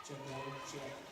General check.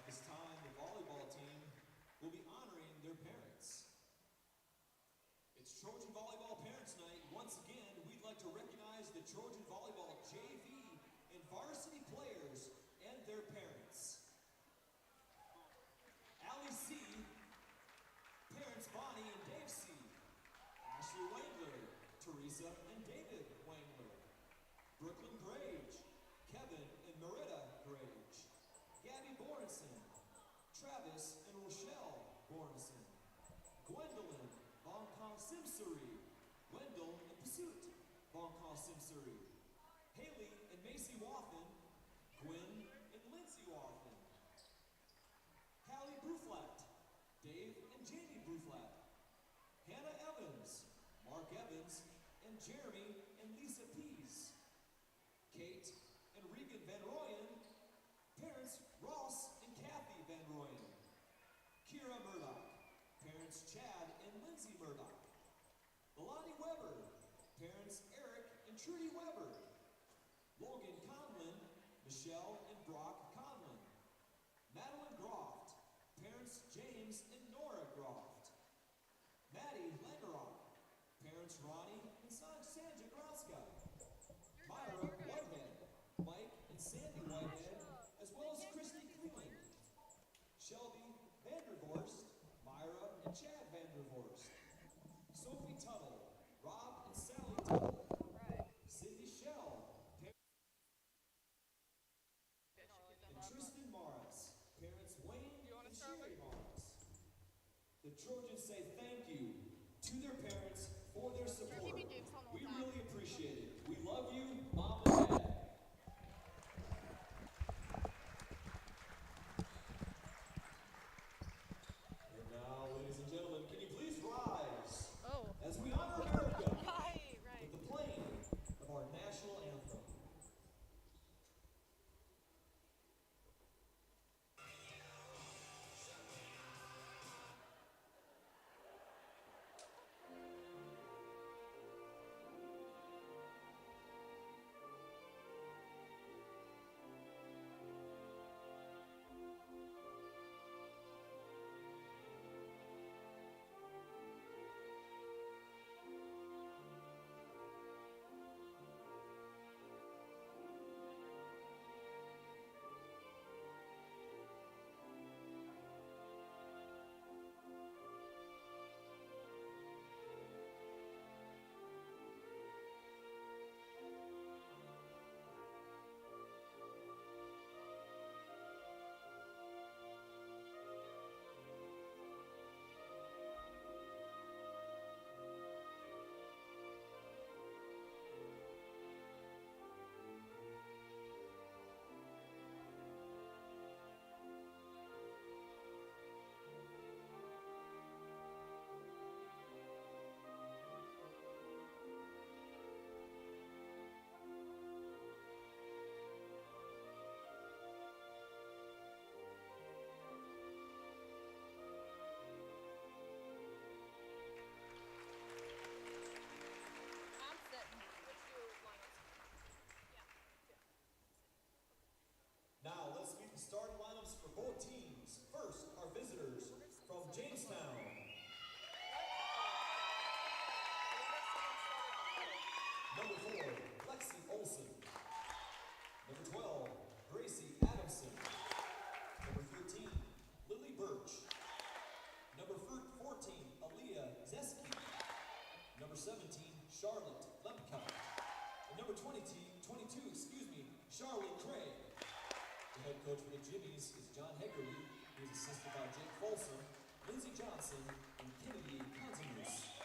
At this time, the volleyball team will be honoring their parents. It's Trojan Volleyball Parents Night. Once again, we'd like to recognize the Trojan Volleyball JV and varsity players and their parents. Allie C., parents Bonnie and Dave C., Ashley Wangler, Teresa and David Wangler, Brooklyn Grage, Kevin and Merida Grage, Gabby Bornison, Travis and Rochelle Bornison, Gwendolyn Bonkan Simsuri, Wendell and Pursuit Bonkan Simsuri, Haley and Macy Wathen, Gwen and Lindsay Wathen, Hallie Bruflat, Dave and Jamie Bruflat, Hannah Evans, Mark Evans, and Jeremy and Lisa Pease, Kate and Regan Van Royen, parents Ross and Kathy Van Royen, Kira Murdoch, parents Chad and Lindsay Murdoch, Lonnie Weber, parents Eric and Trudy Weber, Logan Conlon, Michelle and Brock Conlon, Madeline Groft, parents James and Nora Groft, Maddie Langerock, parents Ronnie and Sanja Groska, Myra Whitehead, Mike and Sandy Whitehead, as well as Christy Cleveland, Shelby Vandervorst, Myra and Chad Vandervorst, Sophie Tuttle, Rob and Sally Tuttle, Cindy Shell, and Tristan Morris, parents Wayne and Sherry Morris. The Trojans say thank you to their parents for their support. We really appreciate it. We love you, Mom and Dad. And now, ladies and gentlemen, can you please rise as we honor America with the playing of our national anthem. Now, let's meet the starting lineups for both teams. First, our visitors from Jamestown. Number 4, Lexi Olson. Number 12, Gracie Adamson. Number 13, Lily Birch. Number 14, Aaliyah Zeski. Number 17, Charlotte Lemka. And number 22, Charlotte Craig. The head coach for the Jimmies is John Hegarty, who is assisted by Jake Folsom, Lindsey Johnson, and Kennedy Contamus.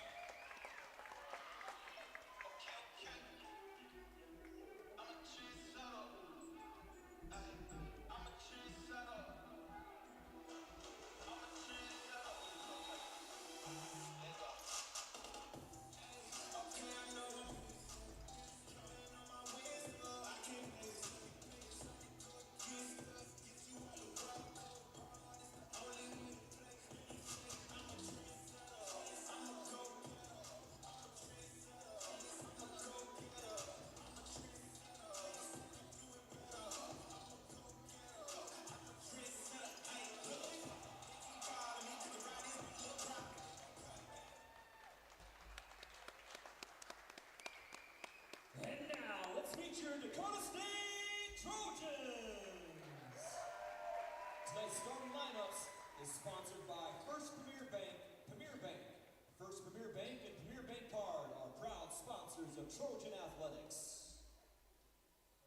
Trojan Athletics.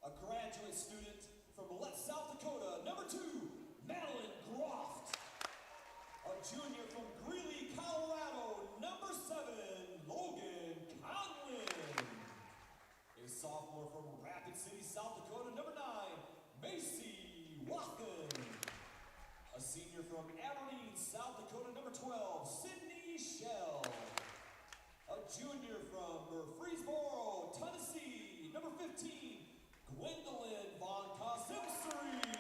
A graduate student from South Dakota, number 2, Madeline Groft. A junior from Greeley, Colorado, number 7, Logan Conlin. A sophomore from Rapid City, South Dakota, number 9, Macy Wathen. A senior from Aberdeen, South Dakota, number 12, Sydney Shell. A junior from Murfreesboro, Tennessee, number 15, Gwendolyn Von Kosimsary.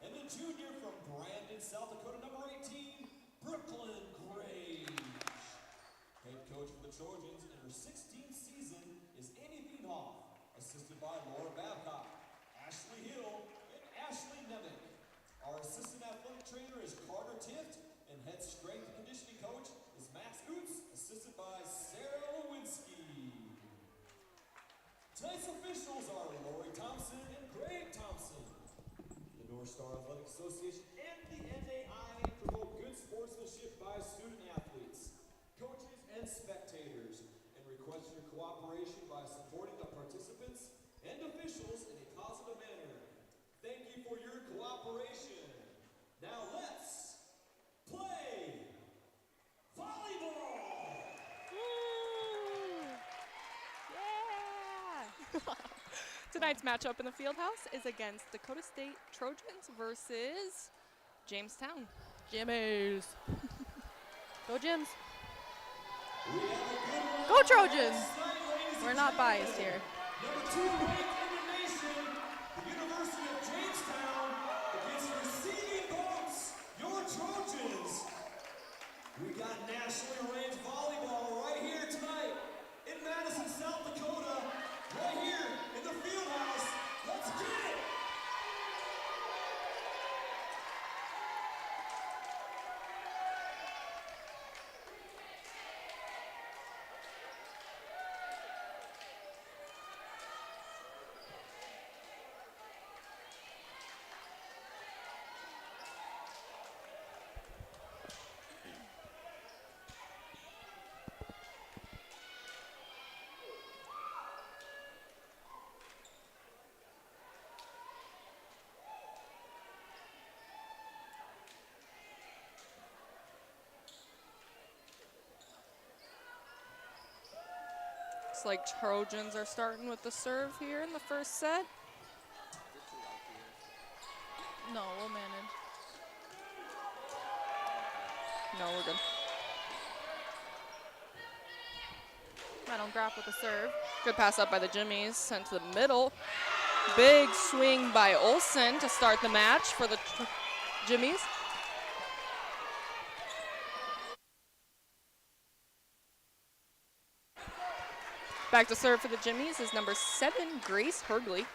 And the junior from Brandon, South Dakota, number 18, Brooklyn Grange. Head coach for the Trojans in her 16th season is Amy Bienhoff, assisted by Laura Babcock, Ashley Hill, and Ashley Nemec. Our assistant athletic trainer is Carter Tift, and head strength and conditioning coach is Max Oots, assisted by Sarah Lewinsky. Tonight's officials are Lori Thompson and Greg Thompson. The North Star Athletic Association and the NAIA promote good sportsmanship by student athletes, coaches, and spectators, and request your cooperation by supporting the participants and officials in a positive manner. Thank you for your cooperation. Now let's play volleyball! Yeah! Tonight's matchup in the Fieldhouse is against Dakota State Trojans versus Jamestown Jimmies. Go Jims! Go Trojans! We're not biased here. Number 2 ranked in the nation, the University of Jamestown against receiving votes, your Trojans. We got nationally ranked volleyball right here tonight in Madison, South Dakota, right here in the Fieldhouse. Let's get it! Looks like Trojans are starting with the serve here in the first set. No, we'll manage. No, we're good. Madeline Groft with the serve. Good pass up by the Jimmies, sent to the middle. Big swing by Olsen to start the match for the Jimmies. Back to serve for the Jimmies is number 7, Grace Hergley.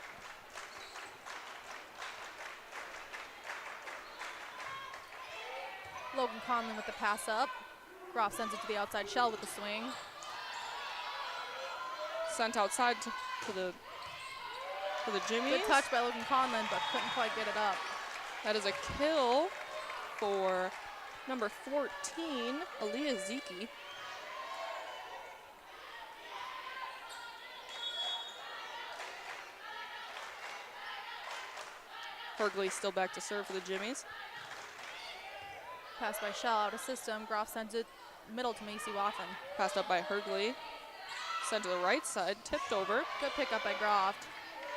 Logan Conlon with the pass up. Groff sends it to the outside shell with the swing. Sent outside for the Jimmies. Good touch by Logan Conlon, but couldn't quite get it up. That is a kill for number 14, Aaliyah Ziki. Hergley still back to serve for the Jimmies. Pass by Shell out of system. Groff sends it middle to Macy Wathen. Passed up by Hergley. Sent to the right side, tipped over. Good pickup by Groft.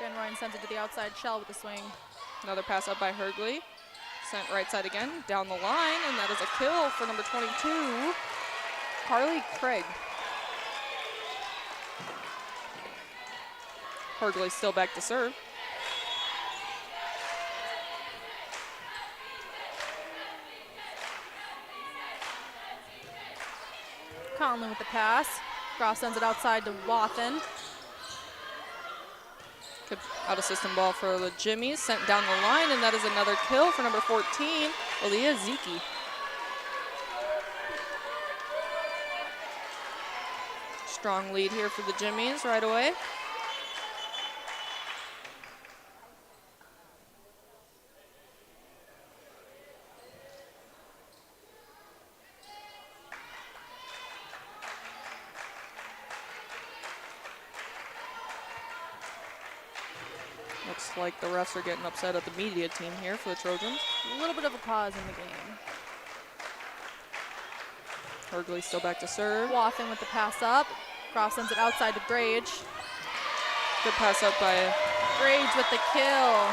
Van Ryan sends it to the outside shell with the swing. Another pass up by Hergley. Sent right side again, down the line, and that is a kill for number 22, Carly Craig. Hergley still back to serve. Conlon with the pass. Groff sends it outside to Wathen. Good out of system ball for the Jimmies, sent down the line, and that is another kill for number 14, Aaliyah Ziki. Strong lead here for the Jimmies right away. Looks like the refs are getting upset at the media team here for the Trojans. A little bit of a pause in the game. Hergley still back to serve. Wathen with the pass up. Groff sends it outside to Grage. Good pass up by Grage with the kill.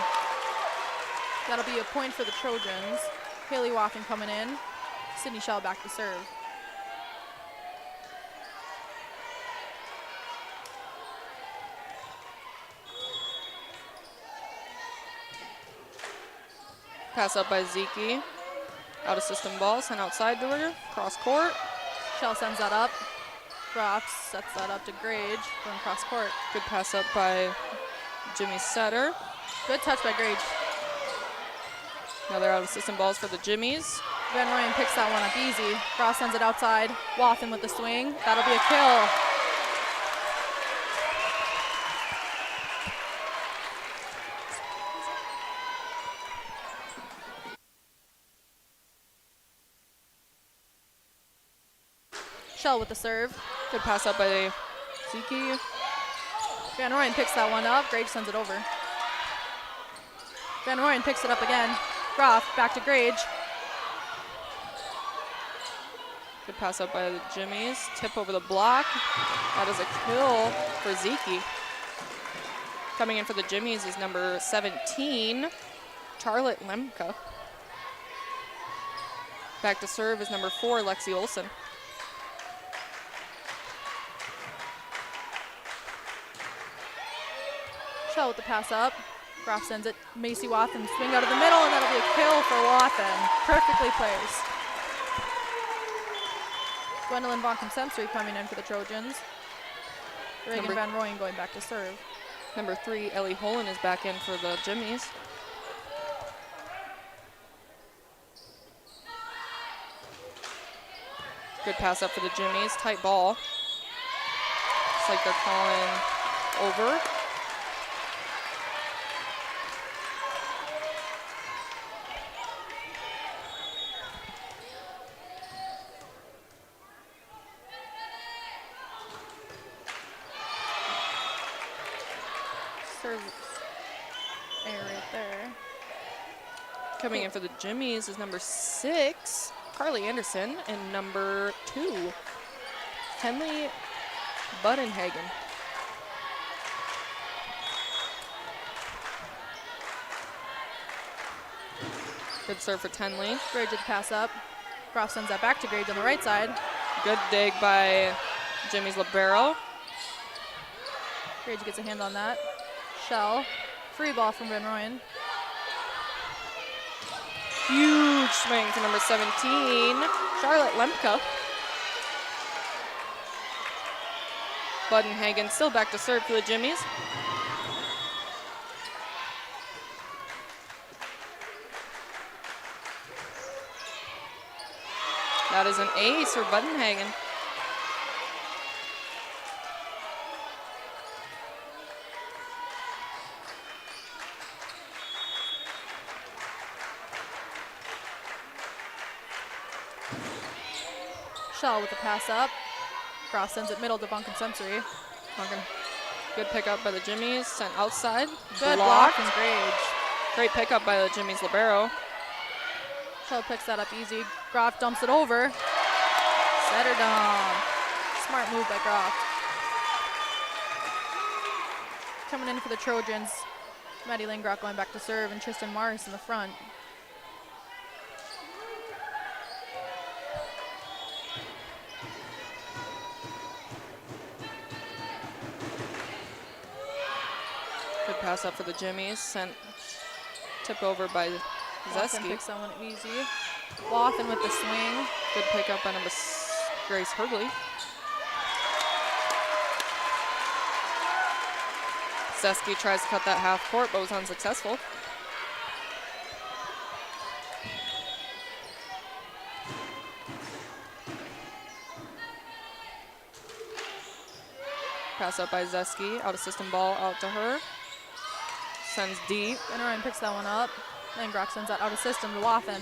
That'll be a point for the Trojans. Haley Wathen coming in. Sydney Shell back to serve. pass up by Zeke. Out of system ball, sent outside to her. Cross court. Shell sends that up. Groff sets that up to Grage going cross court. Good pass up by Jimmy Setter. Good touch by Grage. Another out of system balls for the Jimmies. Van Ryan picks that one up easy. Groff sends it outside. Wathen with the swing. That'll be a kill. Shell with the serve. Good pass up by Zeke. Van Ryan picks that one up. Grage sends it over. Van Ryan picks it up again. Groff back to Grage. Good pass up by the Jimmies. Tip over the block. That is a kill for Zeke. Coming in for the Jimmies is number 17, Charlotte Lemke. Back to serve is number 4, Lexi Olson. Shell with the pass up. Groff sends it. Macy Wathen swing out of the middle, and that'll be a kill for Wathen. Perfectly placed. Gwendolyn Von Consensory coming in for the Trojans. Reagan Van Rooyen going back to serve. Number 3, Ellie Holen is back in for the Jimmies. Good pass up for the Jimmies. Tight ball. Looks like they're calling over. Right there. Coming in for the Jimmies is number 6, Carly Anderson, and number 2, Henley Budenhagen. Good serve for Tenley. Grage with the pass up. Groff sends that back to Grage on the right side. Good dig by Jimmy's libero. Grage gets a hand on that. Shell. Free ball from Van Rooyen. Huge swing for number 17, Charlotte Lemke. Budenhagen still back to serve for the Jimmies. That is an ace for Budenhagen. Shell with the pass up. Groff sends it middle to Von Consensory. Good pickup by the Jimmies, sent outside. Good block blocked. from Grage. Great pickup by the Jimmies libero. Shell picks that up easy. Groff dumps it over. Set her down. Smart move by Groff. Coming in for the Trojans, Maddie Lingrock going back to serve, and Tristan Morris in the front. Good pass up for the Jimmies, sent tip over by Wathen Zeski. picks that one easy. Wathen with the swing. Good pickup by number Grace Hergley. Zeski tries to cut that half court, but was unsuccessful. Pass up by Zeski, out of system ball, out to her. Sends deep. Van Rooyen picks that one up. Lingrock sends that out of system to Wathen.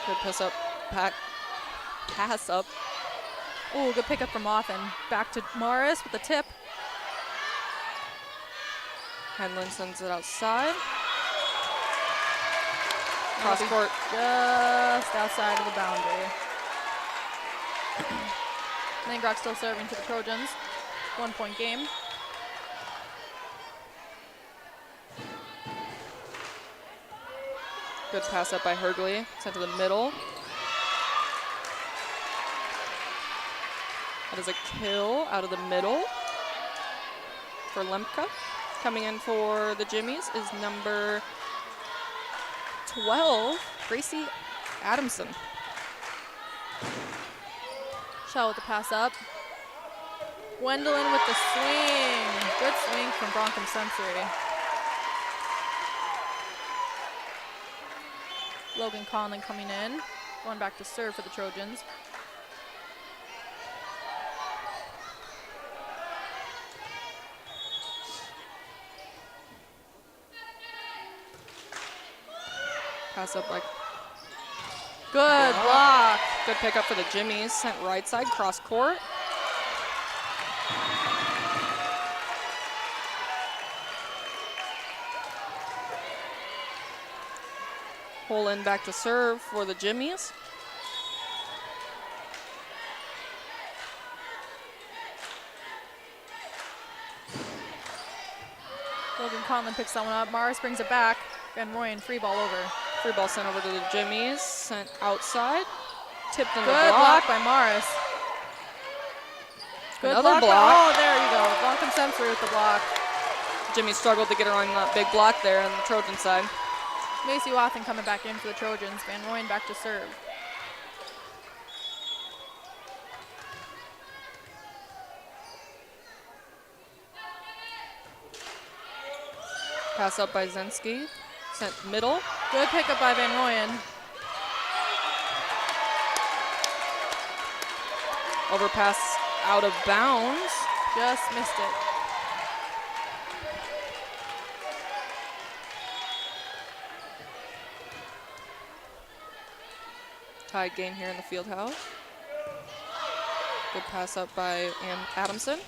Good pass up. Pass up. Ooh, good pickup from Wathen. Back to Morris with the tip. Henlin sends it outside. Cross court. Just outside of the boundary. Langrock still serving to the Trojans. 1 point game. Good pass up by Hergley. Sent to the middle. That is a kill out of the middle for Lemke. Coming in for the Jimmies is number 12, Gracie Adamson. Shell with the pass up. Wendelin with the swing. Good swing from Bronkham Sensory. Logan Conlon coming in. Going back to serve for the Trojans. Pass up like good block. Good pickup for the Jimmies. Sent right side, cross court. Holland back to serve for the Jimmies. Logan Conlon picks that one up. Morris brings it back. Van Royen free ball over. Free ball sent over to the Jimmies. Sent outside. Tipped in the Good block by Morris. Good Another block. Oh, there you go. Bronkham Sensory with the block. Jimmy struggled to get her on that big block there on the Trojan side. Macy Wathen coming back in for the Trojans. Van Royen back to serve. Pass up by Zensky. Sent middle. Good pickup by Van Royen. Overpass out of bounds. Just missed it. Tied game here in the Fieldhouse. Good pass up by Adamson.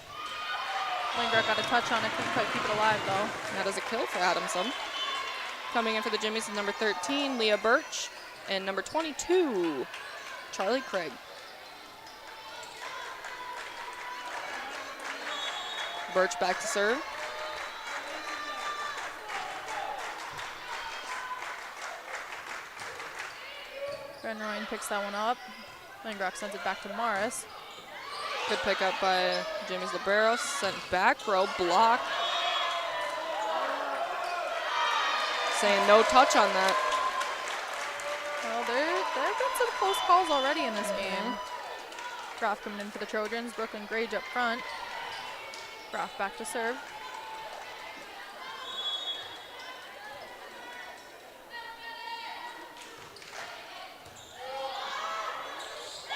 Langrock got a touch on it, couldn't quite keep it alive though. That is a kill for Adamson. Coming in for the Jimmies is number 13, Leah Birch, and number 22, Charlie Craig. Birch back to serve. Van Royen picks that one up. Langrock sends it back to Morris. Good pickup by Jimmy's libero. Sent back row, block. Saying no touch on that. Well, there have been some close calls already in this game. Groff coming in for the Trojans. Brooklyn Grage up front. Groff back to serve.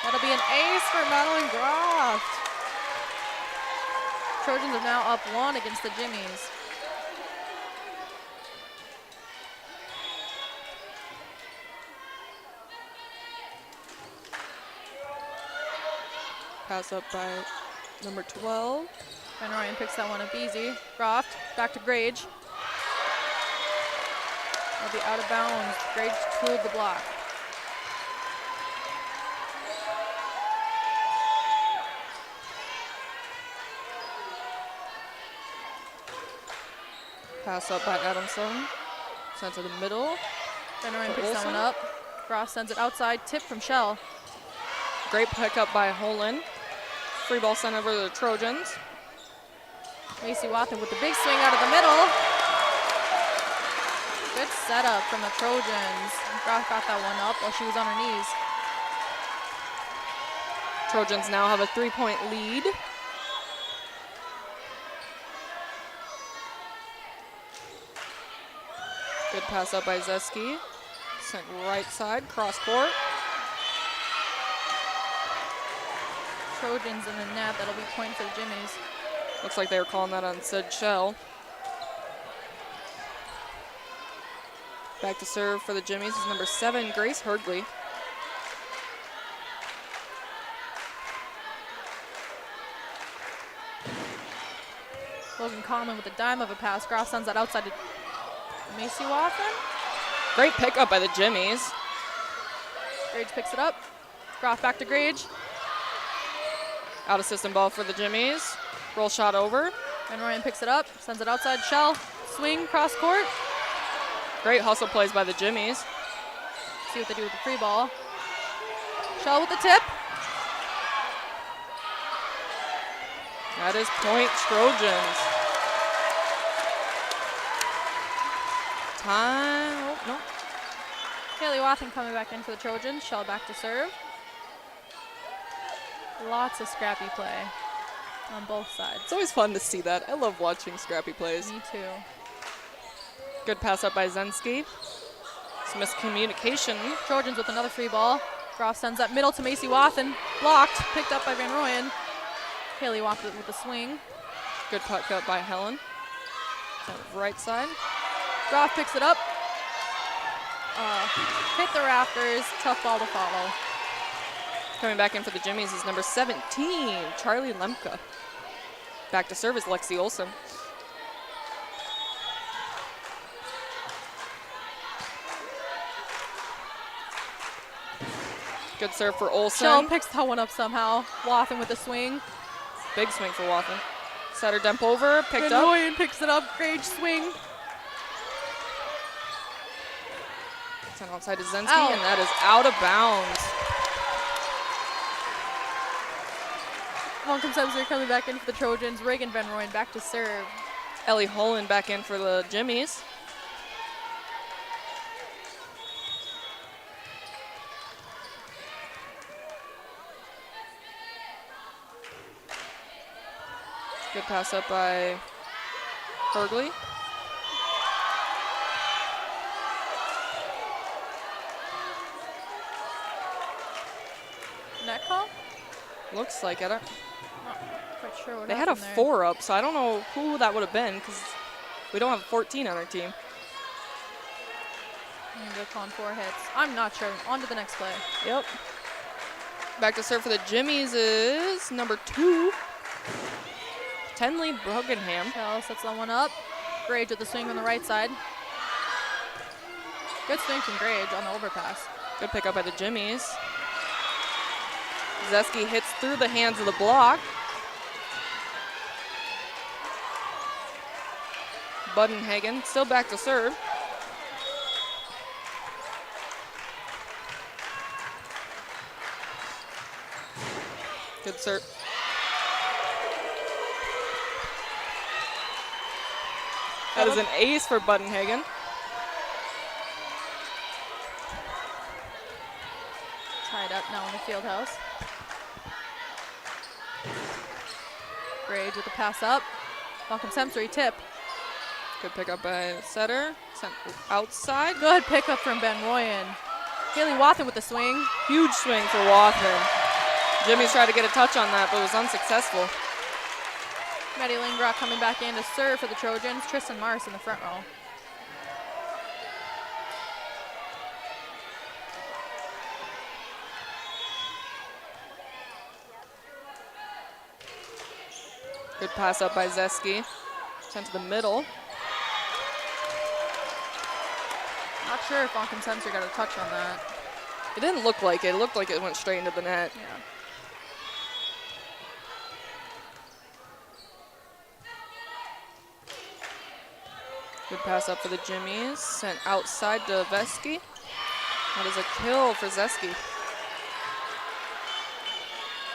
That'll be an ace for Madeline Groff. Trojans are now up 1 against the Jimmies. Pass up by number 12. Van Royen picks that one up easy. Groff back to Grage. That'll be out of bounds. Grage tooled the block. Pass up by Adamson. Sent to the middle. Van Royen picks that one up. Groff sends it outside. Tip from Shell. Great pickup by Holland. Free ball sent over to the Trojans. Macy Wathen with the big swing out of the middle. Good setup from the Trojans. Groff got that one up while she was on her knees. Trojans now have a 3-point lead. Good pass up by Zeski. Sent right side, cross court. Trojans in the net. That'll be point for the Jimmies. Looks like they were calling that on Sid Shell. Back to serve for the Jimmies is number 7, Grace Herdley. Logan Conlon with a dime of a pass. Groff sends that outside to Macy Wathen. Great pickup by the Jimmies. Grage picks it up. Groff back to Grage. Out of system ball for the Jimmies. Roll shot over. And Ryan picks it up, sends it outside. Shell, swing, cross court. Great hustle plays by the Jimmies. See what they do with the free ball. Shell with the tip. That is point Trojans. Time, oh, no. Haley Wathen coming back in for the Trojans. Shell back to serve. Lots of scrappy play on both sides. It's always fun to see that. I love watching scrappy plays. Me too. Good pass up by Zensky. Some miscommunication. Trojans with another free ball. Groff sends that middle to Macy Wathen. Blocked, picked up by Van Royen. Haley Wathen with the swing. Good puck up by Helen. Right side. Groff picks it up. Hit the rafters. Tough ball to follow. Coming back in for the Jimmies is number 17, Charlie Lemke. Back to serve is Lexi Olsen. Good serve for Olsen. Shell picks that one up somehow. Wathen with the swing. Big swing for Wathen. Setter dump over, picked Van up. Royen picks it up. Grage swing. Sent outside to Zensky, Ow. and that is out of bounds. Malcolm Sebser coming back in for the Trojans. Reagan Van Royen back to serve. Ellie Holland back in for the Jimmies. Good pass up by Hergley. Net call? Looks like it. Not quite sure what They had a happened there. 4 up, so I don't know who that would have been because we don't have 14 on our team. They're calling 4 hits. I'm not sure. On to the next play. Yep. Back to serve for the Jimmies is number 2, Tenley Bruggenham. Shell sets that one up. Grage with the swing on the right side. Good swing from Grage on the overpass. Good pick up by the Jimmies. Zeski hits through the hands of the block. Budenhagen still back to serve. Good serve. That is an ace for Budenhagen. Tied up now in the Fieldhouse. Grage with the pass up. Malcolm Semsbury tip. Good pick up by Setter. Sent outside. Good pickup from Van Royen. Haley Wathen with the swing. Huge swing for Wathen. Jimmy's tried to get a touch on that, but was unsuccessful. Maddie Lingrock coming back in to serve for the Trojans. Tristan Mars in the front row. Good pass up by Zeski. Sent to the middle. Not sure if Malcolm Semsbury got a touch on that. It didn't look like it. It looked like it went straight into the net. Yeah. Good pass up for the Jimmies. Sent outside to Vesky. That is a kill for Zeski.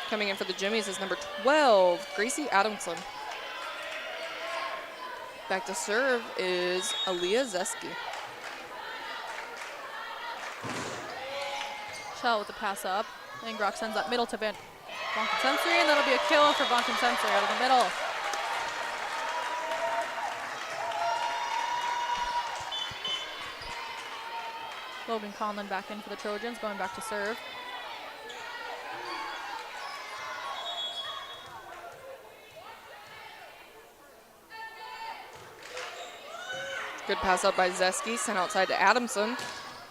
Coming in for the Jimmies is number 12, Gracie Adamson. Back to serve is Aaliyah Zeski. Shell with the pass up. Lingrock sends that middle to Malcolm Semsbury, and that'll be a kill for Malcolm Semsbury out of the middle. Logan Conlon back in for the Trojans, going back to serve. Good pass up by Zeski, sent outside to Adamson.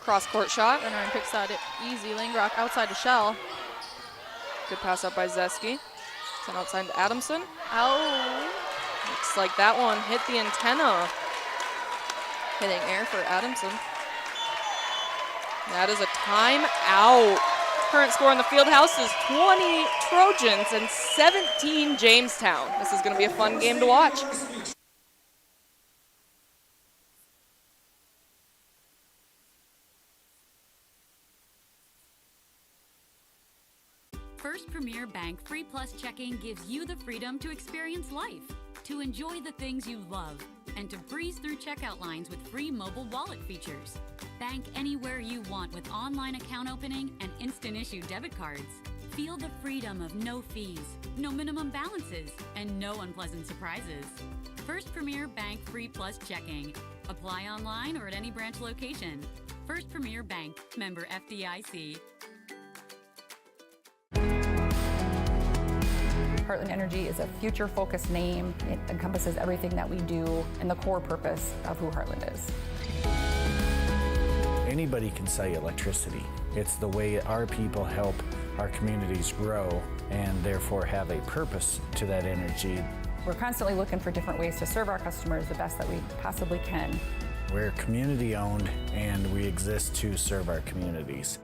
Cross court shot. Van Royen picks that easy. Lingrock outside to Shell. Good pass up by Zeski. Sent outside to Adamson. Ow. Looks like that one hit the antenna. Hitting air for Adamson. That is a timeout. Current score in the Fieldhouse is 20 Trojans and 17 Jamestown. This is going to be a fun game to watch. First Premier Bank Free Plus Checking gives you the freedom to experience life, to enjoy the things you love, and to breeze through checkout lines with free mobile wallet features. Bank anywhere you want with online account opening and instant issue debit cards. Feel the freedom of no fees, no minimum balances, and no unpleasant surprises. First Premier Bank Free Plus Checking. Apply online or at any branch location. First Premier Bank, member FDIC. Heartland Energy is a future-focused name. It encompasses everything that we do and the core purpose of who Heartland is. Anybody can sell you electricity. It's the way our people help our communities grow and therefore have a purpose to that energy. We're constantly looking for different ways to serve our customers the best that we possibly can. We're community-owned and we exist to serve our communities.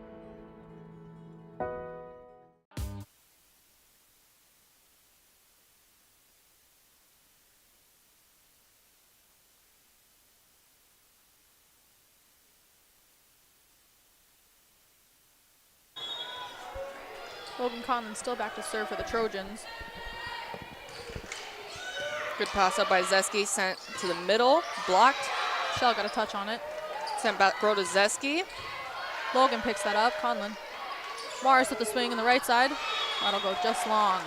Logan Conlon still back to serve for the Trojans. Good pass up by Zeski, sent to the middle, blocked. Shell got a touch on it. Sent back row to Zeski. Logan picks that up. Conlon. Morris with the swing on the right side. That'll go just long.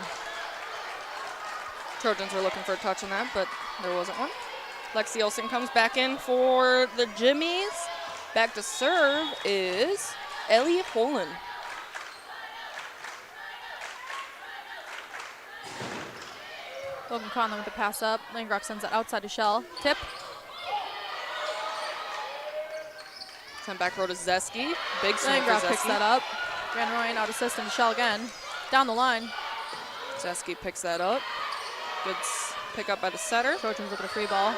Trojans were looking for a touch on that, but there wasn't one. Lexi Olsen comes back in for the Jimmies. Back to serve is Ellie Holen. Logan Conlon with the pass up. Langrock sends it outside to Shell. Tip. Sent back row to Zeski. Big swing for Langrock picks Zeski. that up. Van Rooyen out of system to Shell again. Down the line. Zeski picks that up. Good pick up by the setter. Trojans with a free ball.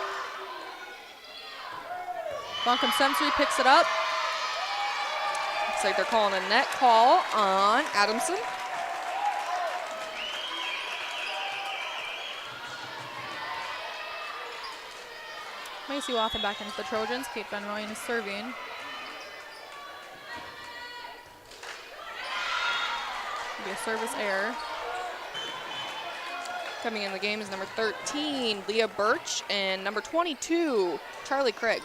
Buncombe Semsry picks it up. Looks like they're calling a net call on Adamson. Macy Wathen back into the Trojans. Kate Van Rooyen is serving. Be a service error. Coming in the game is number 13, Leah Birch, and number 22, Charlie Craig.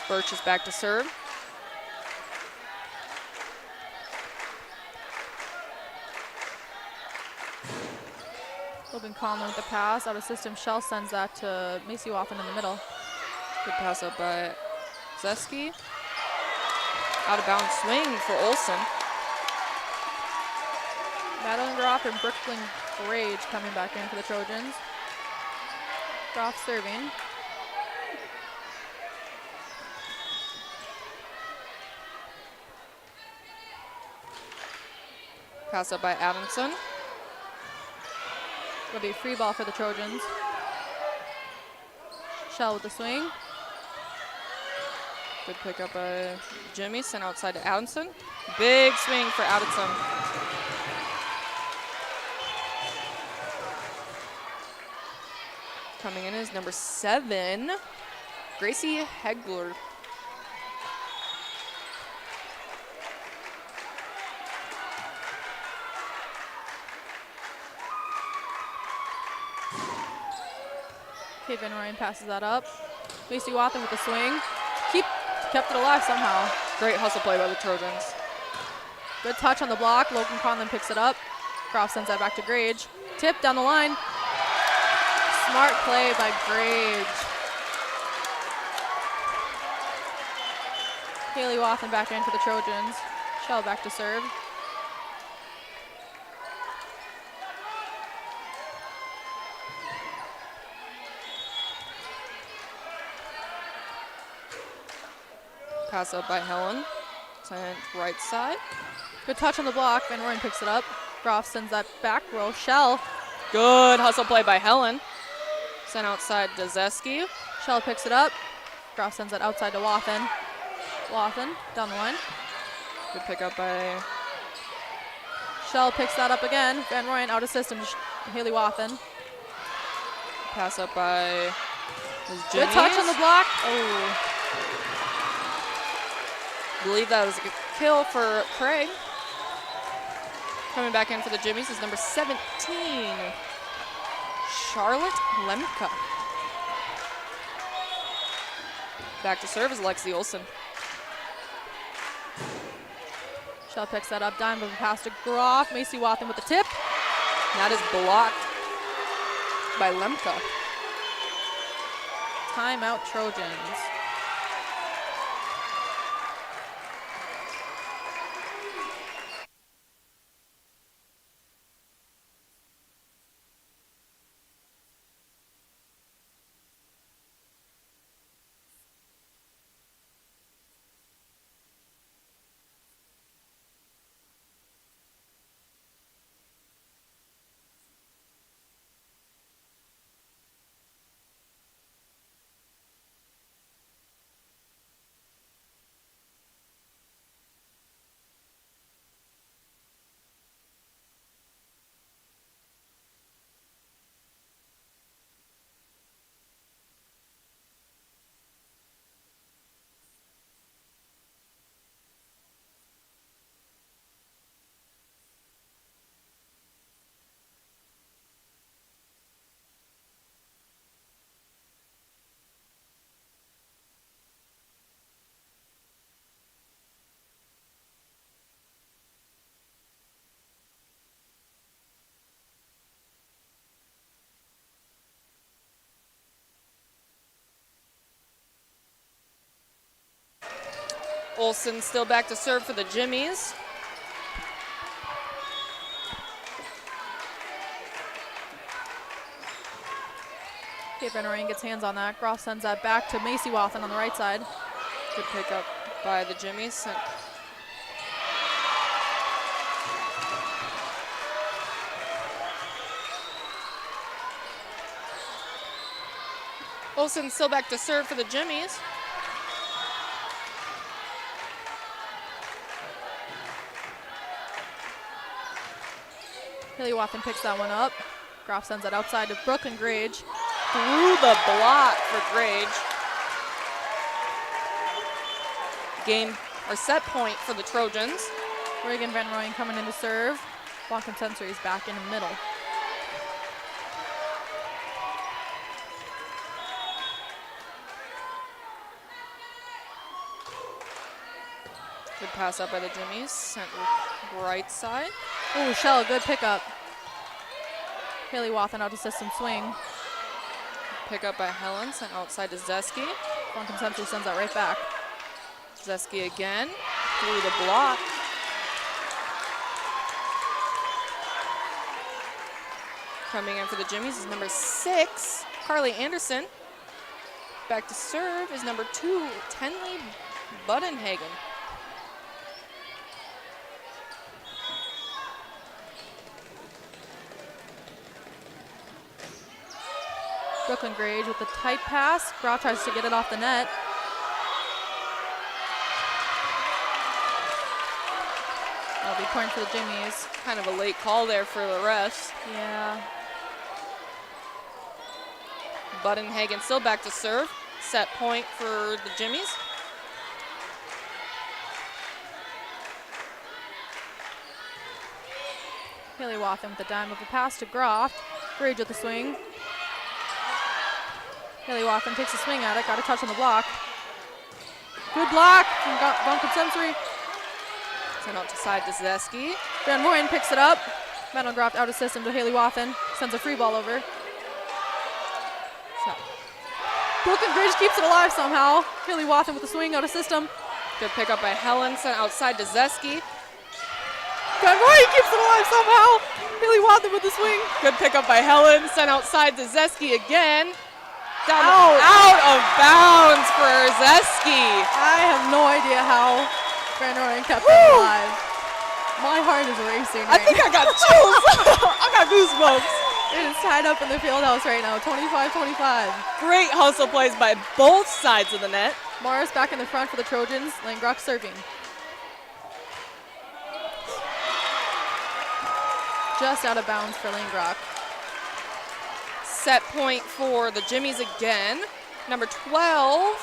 Birch is back to serve. Logan Conlon with the pass. Out of system, Shell sends that to Macy Wathen in the middle. Good pass up by Zeski. Out of bounds swing for Olsen. Madeline Groff and Brooklyn Grage coming back in for the Trojans. Groff serving. Pass up by Adamson. It'll be a free ball for the Trojans. Shell with the swing. Good pick up by Jimmy, sent outside to Adamson. Big swing for Adamson. Coming in is number 7, Gracie Hegler. Kate Van Rooyen passes that up. Macy Wathen with the swing. Kept it alive somehow. Great hustle play by the Trojans. Good touch on the block. Logan Conlon picks it up. Groff sends that back to Grage. Tip down the line. Smart play by Grage. Haley Wathen back in for the Trojans. Shell back to serve. Pass up by Helen. Sent right side. Good touch on the block. Van Rooyen picks it up. Groff sends that back row. Shell. Good hustle play by Helen. Sent outside to Zeski. Shell picks it up. Groff sends that outside to Wathen. Wathen down the line. Good pickup by Shell picks that up again. Van Rooyen out of system to Haley Wathen. pass up by Jimmy. Good touch on the block. Oh. I believe that was a good kill for Craig. Coming back in for the Jimmies is number 17, Charlotte Lemka. Back to serve is Lexi Olsen. Shell picks that up. Dime of a pass to Groff. Macy Wathen with the tip. That is blocked by Lemka. Timeout Trojans. Olsen still back to serve for the Jimmies. Kate Van Rooyen gets hands on that. Groff sends that back to Macy Wathen on the right side. Good pickup by the Jimmies. Olsen still back to serve for the Jimmies. Haley Wathen picks that one up. Groff sends it outside to Brooklyn Grage. Through the block for Grage. Game or set point for the Trojans. Reagan Van Rooyen coming in to serve. Blanca Sensory's back in the middle. Good pass up by the Jimmies. Sent right side. Ooh, Shell, good pickup. Haley Wathen out to system swing. Pick up by Helen, sent outside to Zeski. Blanca Sensory sends that right back. Zeski again, through the block. Coming in for the Jimmies is number 6, Carly Anderson. Back to serve is number 2, Tenley Budenhagen. Brooklyn Grage with the tight pass. Groff tries to get it off the net. That'll be point for the Jimmies. Kind of a late call there for the refs. Yeah. Budenhagen still back to serve. Set point for the Jimmies. Haley Wathen with the dime with the pass to Groff. Grage with the swing. Haley Wathen takes a swing at it, got a touch on the block. Good block from Blanca Sensory. Sent out to side to Zeski. Van Rooyen picks it up. Metalgroft out of system to Haley Wathen. Sends a free ball over. So. Brooklyn Grage keeps it alive somehow. Haley Wathen with the swing out of system. Good pickup by Helen, sent outside to Zeski. Van Rooyen keeps it alive somehow. Haley Wathen with the swing. Good pickup by Helen, sent outside to Zeski again. Out of bounds for Zeski. I have no idea how. Van Orn kept it alive. My heart is racing I think I got chills. I got goosebumps. It is tied up in the Fieldhouse right now, 25-25. Great hustle plays by both sides of the net. Morris back in the front for the Trojans. Langrock serving. Just out of bounds for Langrock. Set point for the Jimmies again. Number 12,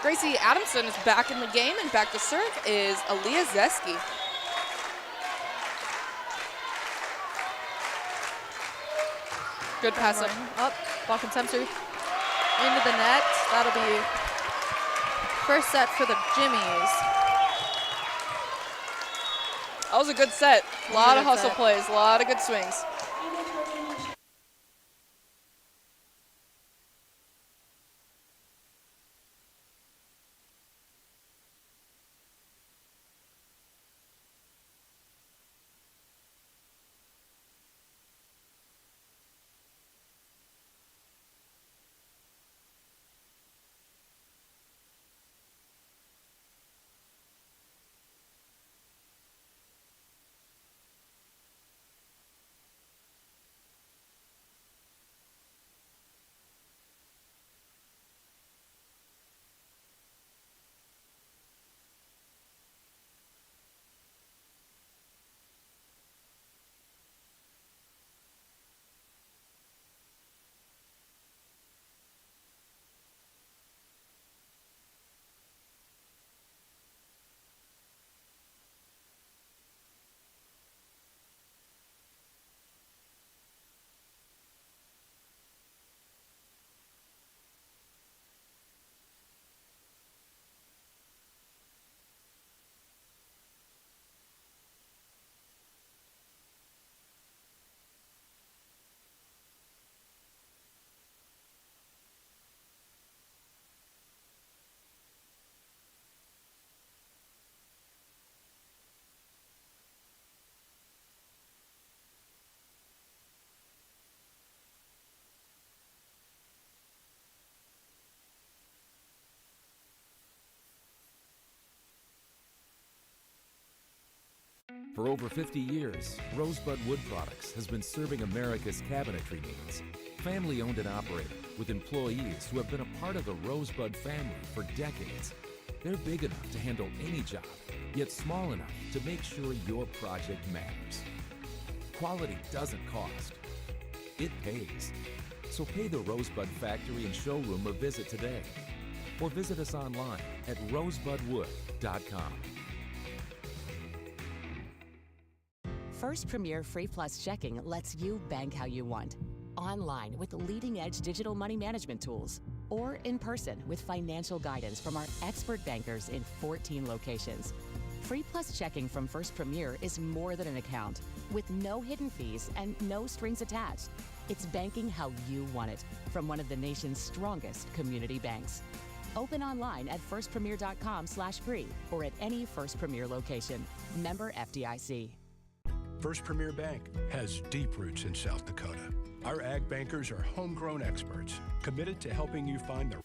Gracie Adamson is back in the game, and back to serve is Aaliyah Zeski. Good pass up. Up, block and Semser into the net. That'll be first set for the Jimmies. That was a good set. A lot of hustle plays, a lot of good swings. For over 50 years, Rosebud Wood Products has been serving America's cabinetry needs. Family owned and operated, with employees who have been a part of the Rosebud family for decades. They're big enough to handle any job, yet small enough to make sure your project matters. Quality doesn't cost. It pays. So pay the Rosebud Factory and Showroom a visit today. Or visit us online at rosebudwood.com. First Premier Free Plus Checking lets you bank how you want. Online with leading-edge digital money management tools. Or in person with financial guidance from our expert bankers in 14 locations. Free Plus Checking from First Premier is more than an account, with no hidden fees and no strings attached. It's banking how you want it from one of the nation's strongest community banks. Open online at firstpremier.com/free or at any First Premier location. Member FDIC. First Premier Bank has deep roots in South Dakota. Our ag bankers are homegrown experts committed to helping you find the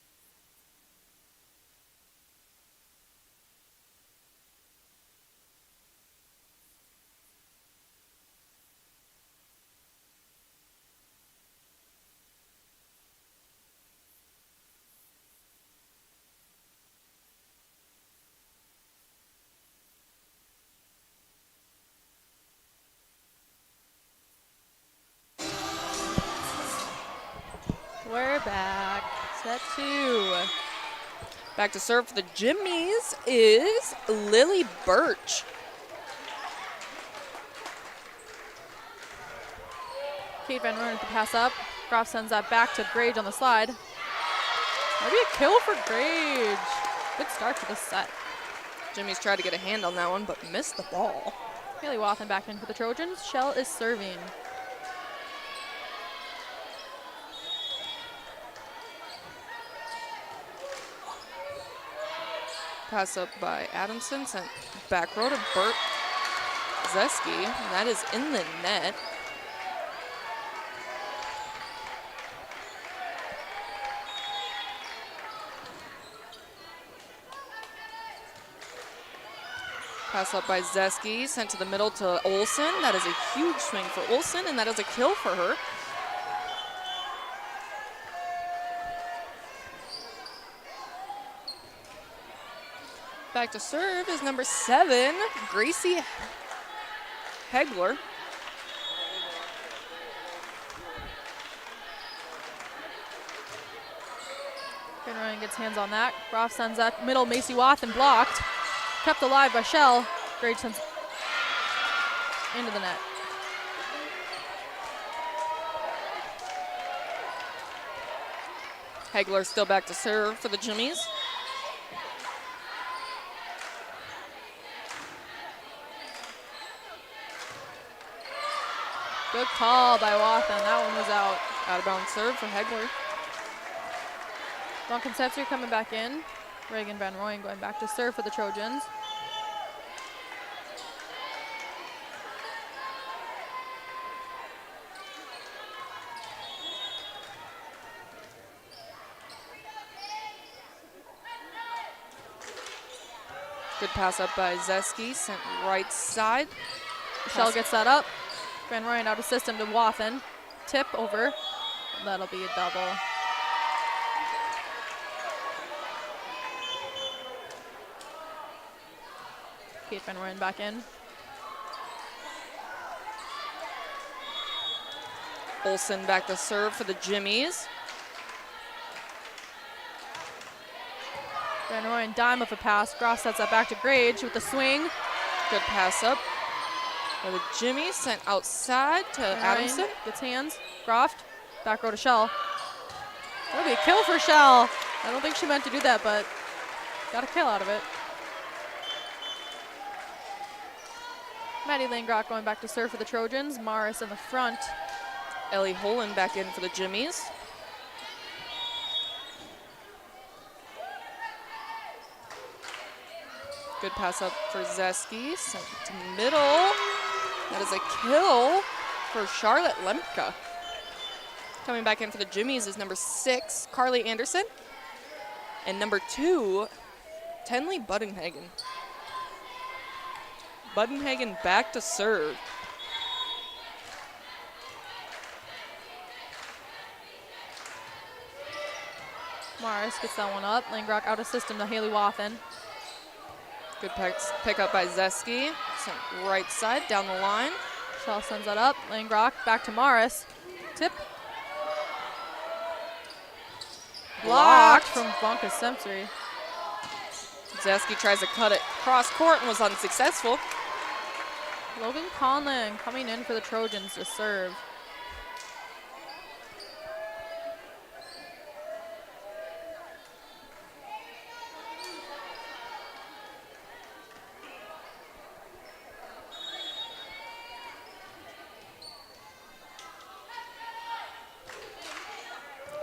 We're back. Set two. Back to serve for the Jimmies is Lily Birch. Kate Van Orn with the pass up. Groff sends that back to Grage on the slide. Maybe a kill for Grage. Good start to this set. Jimmies tried to get a hand on that one, but missed the ball. Haley Wathen back in for the Trojans. Shell is serving. Pass up by Adamson, sent back row to Bert Zeski, and that is in the net. Pass up by Zeski, sent to the middle to Olsen. That is a huge swing for Olsen, and that is a kill for her. Back to serve is number 7, Gracie Hegler. Van Ryan gets hands on that. Groff sends that middle, Macy Wathen blocked. Kept alive by Shell. Grage sends into the net. Hegler still back to serve for the Jimmies. Good call by Wathen. That one was out. Out of bounds serve for Hegler. Von Concepcion coming back in. Reagan Van Rooyen going back to serve for the Trojans. Good pass up by Zeski, sent right side. Shell gets that up. Van Rooyen out of system to Wathen. Tip over. That'll be a double. Kate Van Rooyen back in. Olsen back to serve for the Jimmies. Van Rooyen dime of a pass. Groff sets that back to Grage with the swing. Good pass up for the Jimmies, sent outside to Adamson. Gets hands. Groff, back row to Shell. That'll be a kill for Shell. I don't think she meant to do that, but got a kill out of it. Maddie Langrock going back to serve for the Trojans. Morris in the front. Ellie Holen back in for the Jimmies. Good pass up for Zeski, sent to middle. That is a kill for Charlotte Lemke. Coming back in for the Jimmies is number 6, Carly Anderson. And number 2, Tenley Buddinghagen. Buddinghagen back to serve. Morris gets that one up. Langrock out of system to Haley Wathen. Good pick up by Zeski. Sent right side down the line. Shell sends that up. Langrock back to Morris. Tip. Blocked from Vonka Semsri. Zeski tries to cut it cross court and was unsuccessful. Logan Conlon coming in for the Trojans to serve.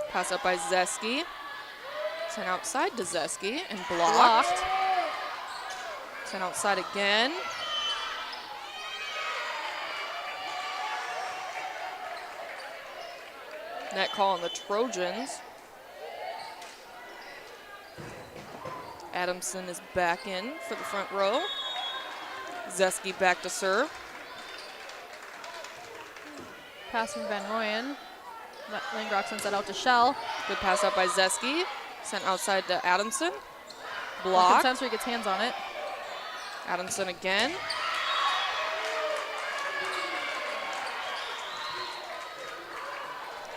Pass up by Zeski. Sent outside to Zeski and blocked. Sent outside again. Net call on the Trojans. Adamson is back in for the front row. Zeski back to serve. Pass from Van Rooyen. Langrock sends that out to Shell. Good pass up by Zeski. Sent outside to Adamson. Blocked. Sensory gets hands on it. Adamson again.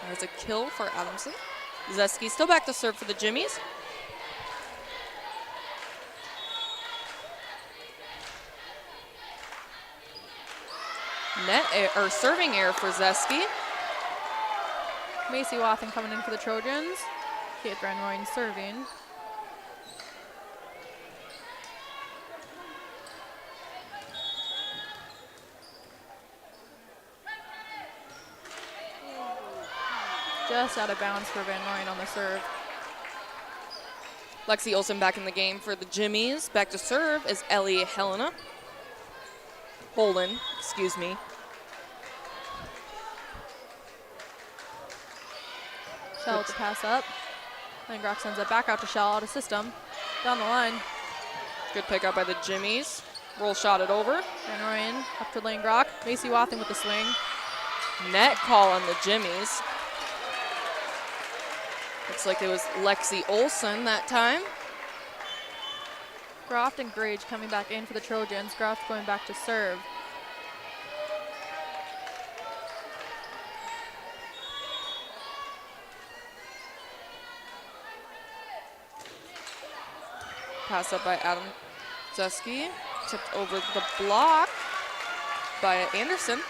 There's a kill for Adamson. Zeski still back to serve for the Jimmies. Serving error for Zeski. Macy Wathen coming in for the Trojans. Kate Van Rooyen serving. Just out of bounds for Van Rooyen on the serve. Lexi Olsen back in the game for the Jimmies. Back to serve is Ellie Holen, excuse me. Shell to pass up. Langrock sends it back out to Shell out of system. Down the line. Good pick up by the Jimmies. Roll shot it over. Van Royen up to lane Grock. Macy Wathen with the swing. Net call on the Jimmies. Looks like it was Lexi Olson that time. Groft and Grage coming back in for the Trojans. Groft going back to serve. Pass up by Adam Zeski. Tipped over the block by Anderson.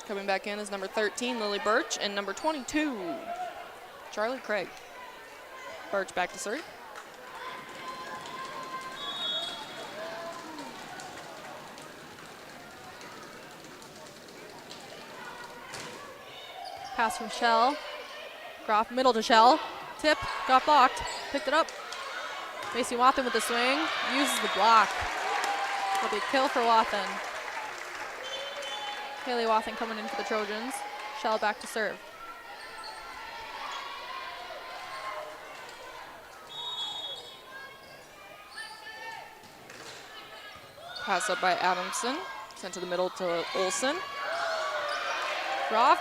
Coming back in is number 13, Lily Birch, and number 22, Charlie Craig. Birch back to serve. Pass from Shell. Groff middle to Shell. Tip, got blocked, picked it up. Macy Wathen with the swing, uses the block. It'll be a kill for Wathen. Haley Wathen coming in for the Trojans. Shell back to serve. Pass up by Adamson, sent to the middle to Olson. Groff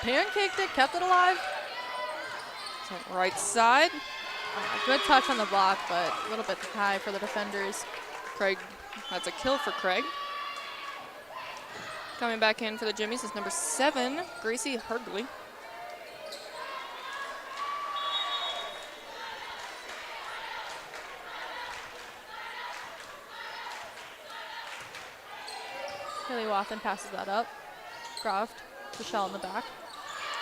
pancaked it, kept it alive. Sent right side. Good touch on the block, but a little bit high for the defenders. Craig, that's a kill for Craig. Coming back in for the Jimmies is number 7, Gracie Hurgley. Haley Wathen passes that up. Groft to Shell in the back.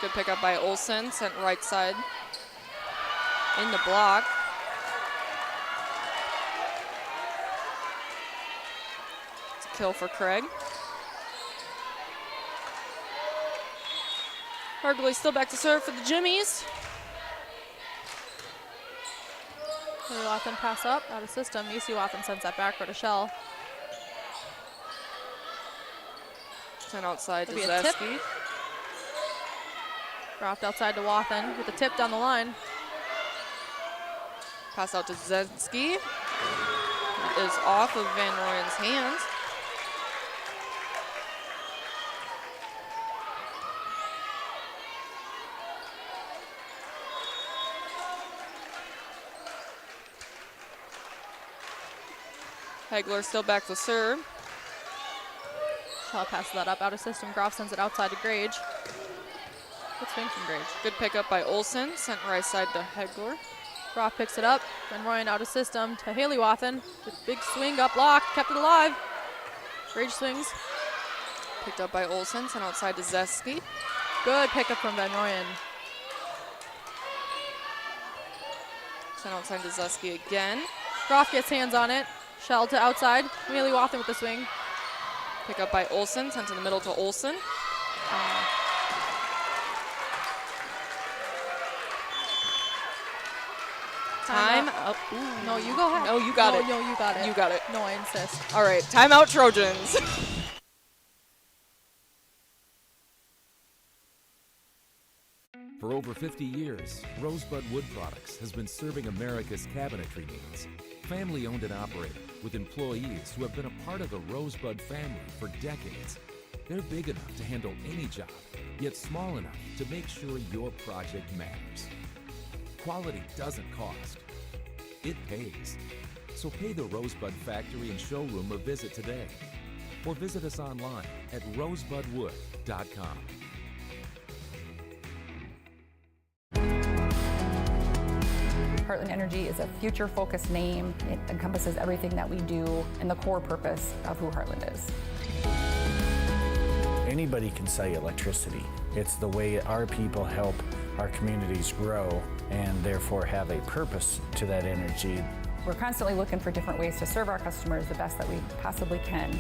Good pickup by Olson, sent right side in the block. It's a kill for Craig. Hurgley still back to serve for the Jimmies. Haley Wathen pass up, out of system. Macy Wathen sends that back for to Shell. Sent outside to It'll be a tip. Zeski. Groft outside to Wathen with a tip down the line. Pass out to Zeski. It is off of Van Royen's hands. Hegler still back to serve. Shell passes that up out of system. Groff sends it outside to Grage. Good swing from Grage. Good pickup by Olson, sent right side to Hegler. Groff picks it up. Van Royen out of system to Haley Wathen. The big swing up block, kept it alive. Grage swings. Picked up by Olson, sent outside to Zeski. Good pickup from Van Royen. Sent outside to Zeski again. Groff gets hands on it. Shell to outside. Haley Wathen with the swing. Pick up by Olson, sent to the middle to Olson. Time up. Ooh. No, you go ahead. No, you got it. No, you got it. You got it. No, I insist. All right, timeout Trojans. For over 50 years, Rosebud Wood Products has been serving America's cabinetry needs. Family owned and operated, with employees who have been a part of the Rosebud family for decades. They're big enough to handle any job, yet small enough to make sure your project matters. Quality doesn't cost. It pays. So pay the Rosebud Factory and Showroom a visit today. Or visit us online at rosebudwood.com. Heartland Energy is a future-focused name. It encompasses everything that we do and the core purpose of who Heartland is. Anybody can sell you electricity. It's the way our people help our communities grow and therefore have a purpose to that energy. We're constantly looking for different ways to serve our customers the best that we possibly can.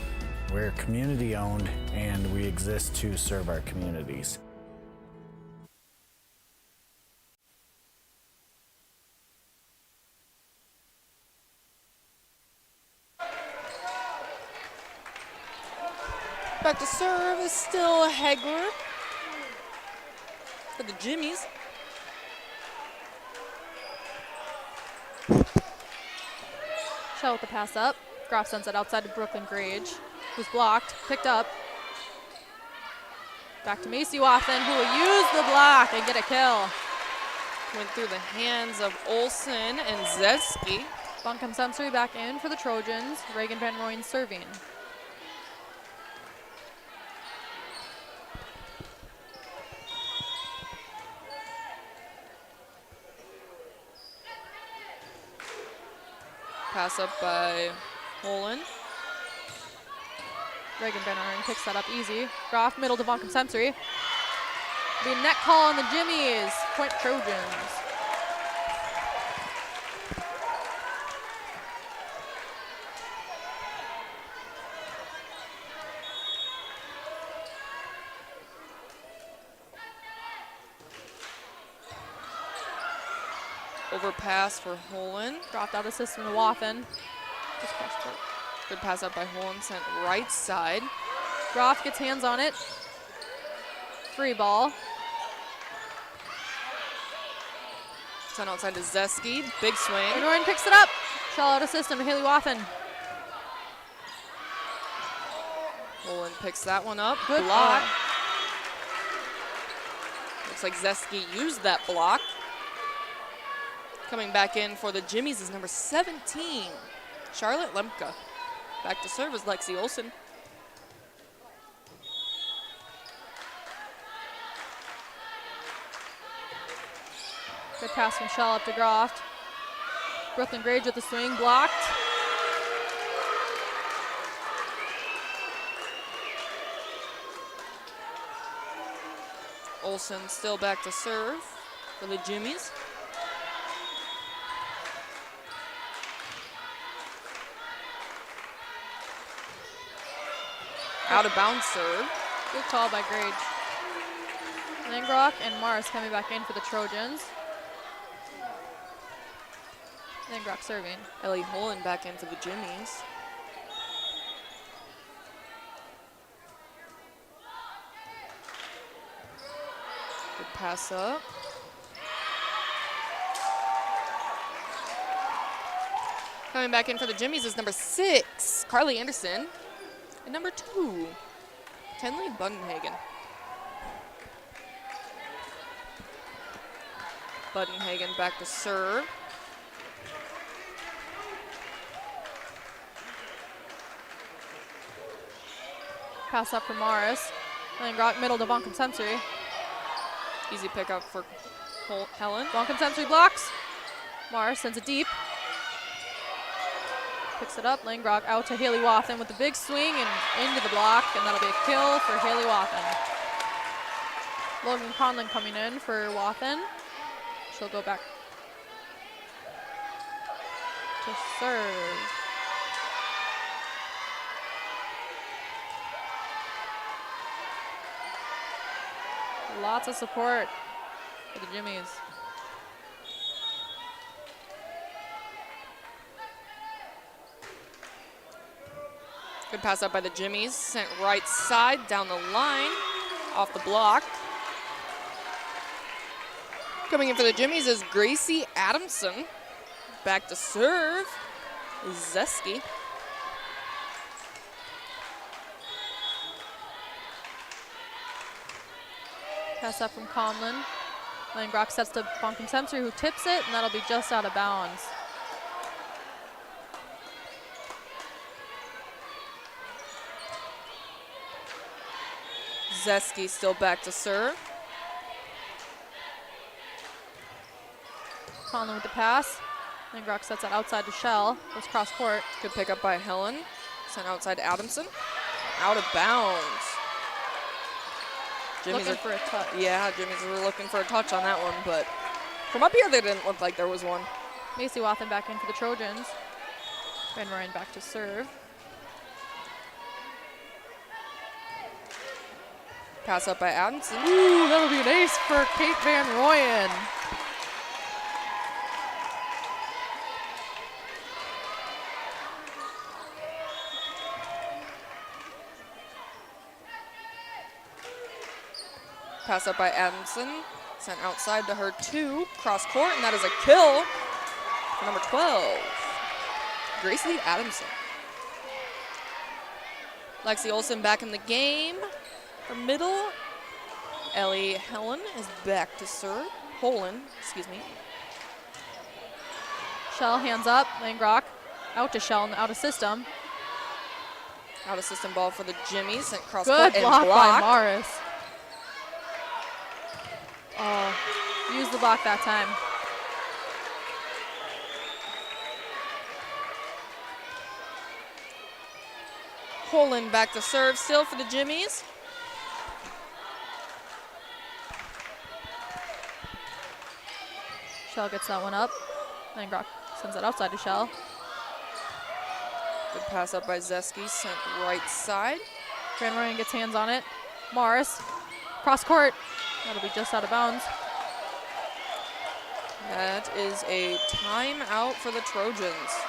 We're community-owned and we exist to serve our communities. Back to serve is still Hegler for the Jimmies. Shell with the pass up. Graf sends it outside to Brooklyn Grage, who's blocked, picked up. Back to Macy Wathen, who will use the block and get a kill. Went through the hands of Olsen and Zeski. Buncombe Sensory back in for the Trojans. Reagan Van Rooyen serving. Pass up by Holland. Reagan Van Rooyen picks that up easy. Graf middle to Buncombe Sensory. Be a net call on the Jimmies. Point Trojans. Overpass for Holland. Dropped out of system to Wathen. Just cross court. Good pass up by Holland, sent right side. Graf gets hands on it. Free ball. Sent outside to Zeski. Big swing. Van Rooyen picks it up. Shell out of system to Haley Wathen. Holland picks that one up. Good block. ball. Looks like Zeski used that block. Coming back in for the Jimmies is number 17, Charlotte Lemke. Back to serve is Lexi Olsen. Good pass from Shell up to Groft. Brooklyn Grage with the swing, blocked. Olsen still back to serve for the Jimmies. Out of bounds serve. Good call by Grage. Langrock and Morris coming back in for the Trojans. Langrock serving. Ellie Holland back in for the Jimmies. Good pass up. Coming back in for the Jimmies is number 6, Carly Anderson. And number 2, Tenley Budenhagen. Budenhagen back to serve. Pass up for Morris. Langrock middle to Buncombe Sensory. Easy pickup for Helen. Buncombe Sensory blocks. Morris sends it deep. Picks it up. Langrock out to Haley Wathen with the big swing and into the block, and that'll be a kill for Haley Wathen. Logan Conlon coming in for Wathen. She'll go back to serve. Lots of support for the Jimmies. Good pass up by the Jimmies. Sent right side down the line, off the block. Coming in for the Jimmies is Gracie Adamson. Back to serve is Zeski. Pass up from Conlon. Langrock sets to Buncombe Sensory, who tips it, and that'll be just out of bounds. Zeski still back to serve. Conlon with the pass. Langrock sets it outside to Shell. Goes cross court. Good pick up by Helen. Sent outside to Adamson. Out of bounds. Jimmy's Looking for a touch. Yeah, Jimmy's were looking for a touch on that one, but from up here, they didn't look like there was one. Macy Wathen back in for the Trojans. Van Rooyen back to serve. Pass up by Adamson. Ooh, that'll be an ace for Kate Van Rooyen. Pass up by Adamson. Sent outside to her 2. Cross court, and that is a kill for number 12. Gracie Adamson. Lexi Olsen back in the game. For middle, Ellie Helen is back to serve. Holland, excuse me. Shell hands up. Langrock out to Shell and out of system. Out of system ball for the Jimmies. Sent cross Good court and block by blocked. Morris. Oh, used the block that time. Holland back to serve still for the Jimmies. Shell gets that one up. Langrock sends it outside to Shell. Good pass up by Zeski, sent right side. Van Ryan gets hands on it. Morris, cross court. That'll be just out of bounds. That is a timeout for the Trojans.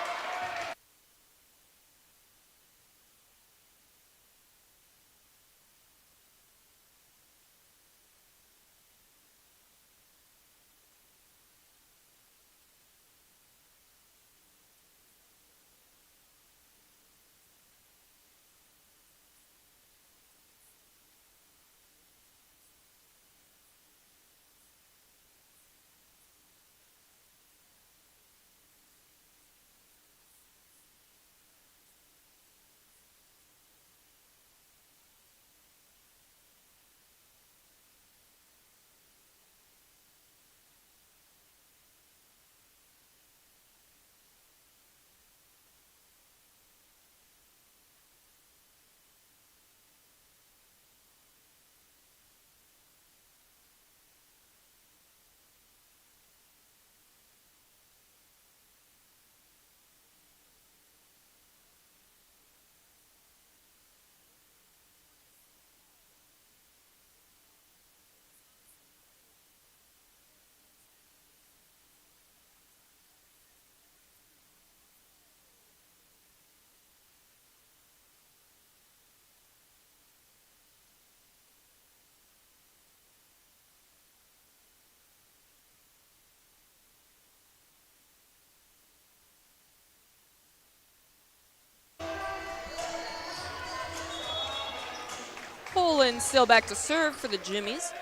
Holland still back to serve for the Jimmies.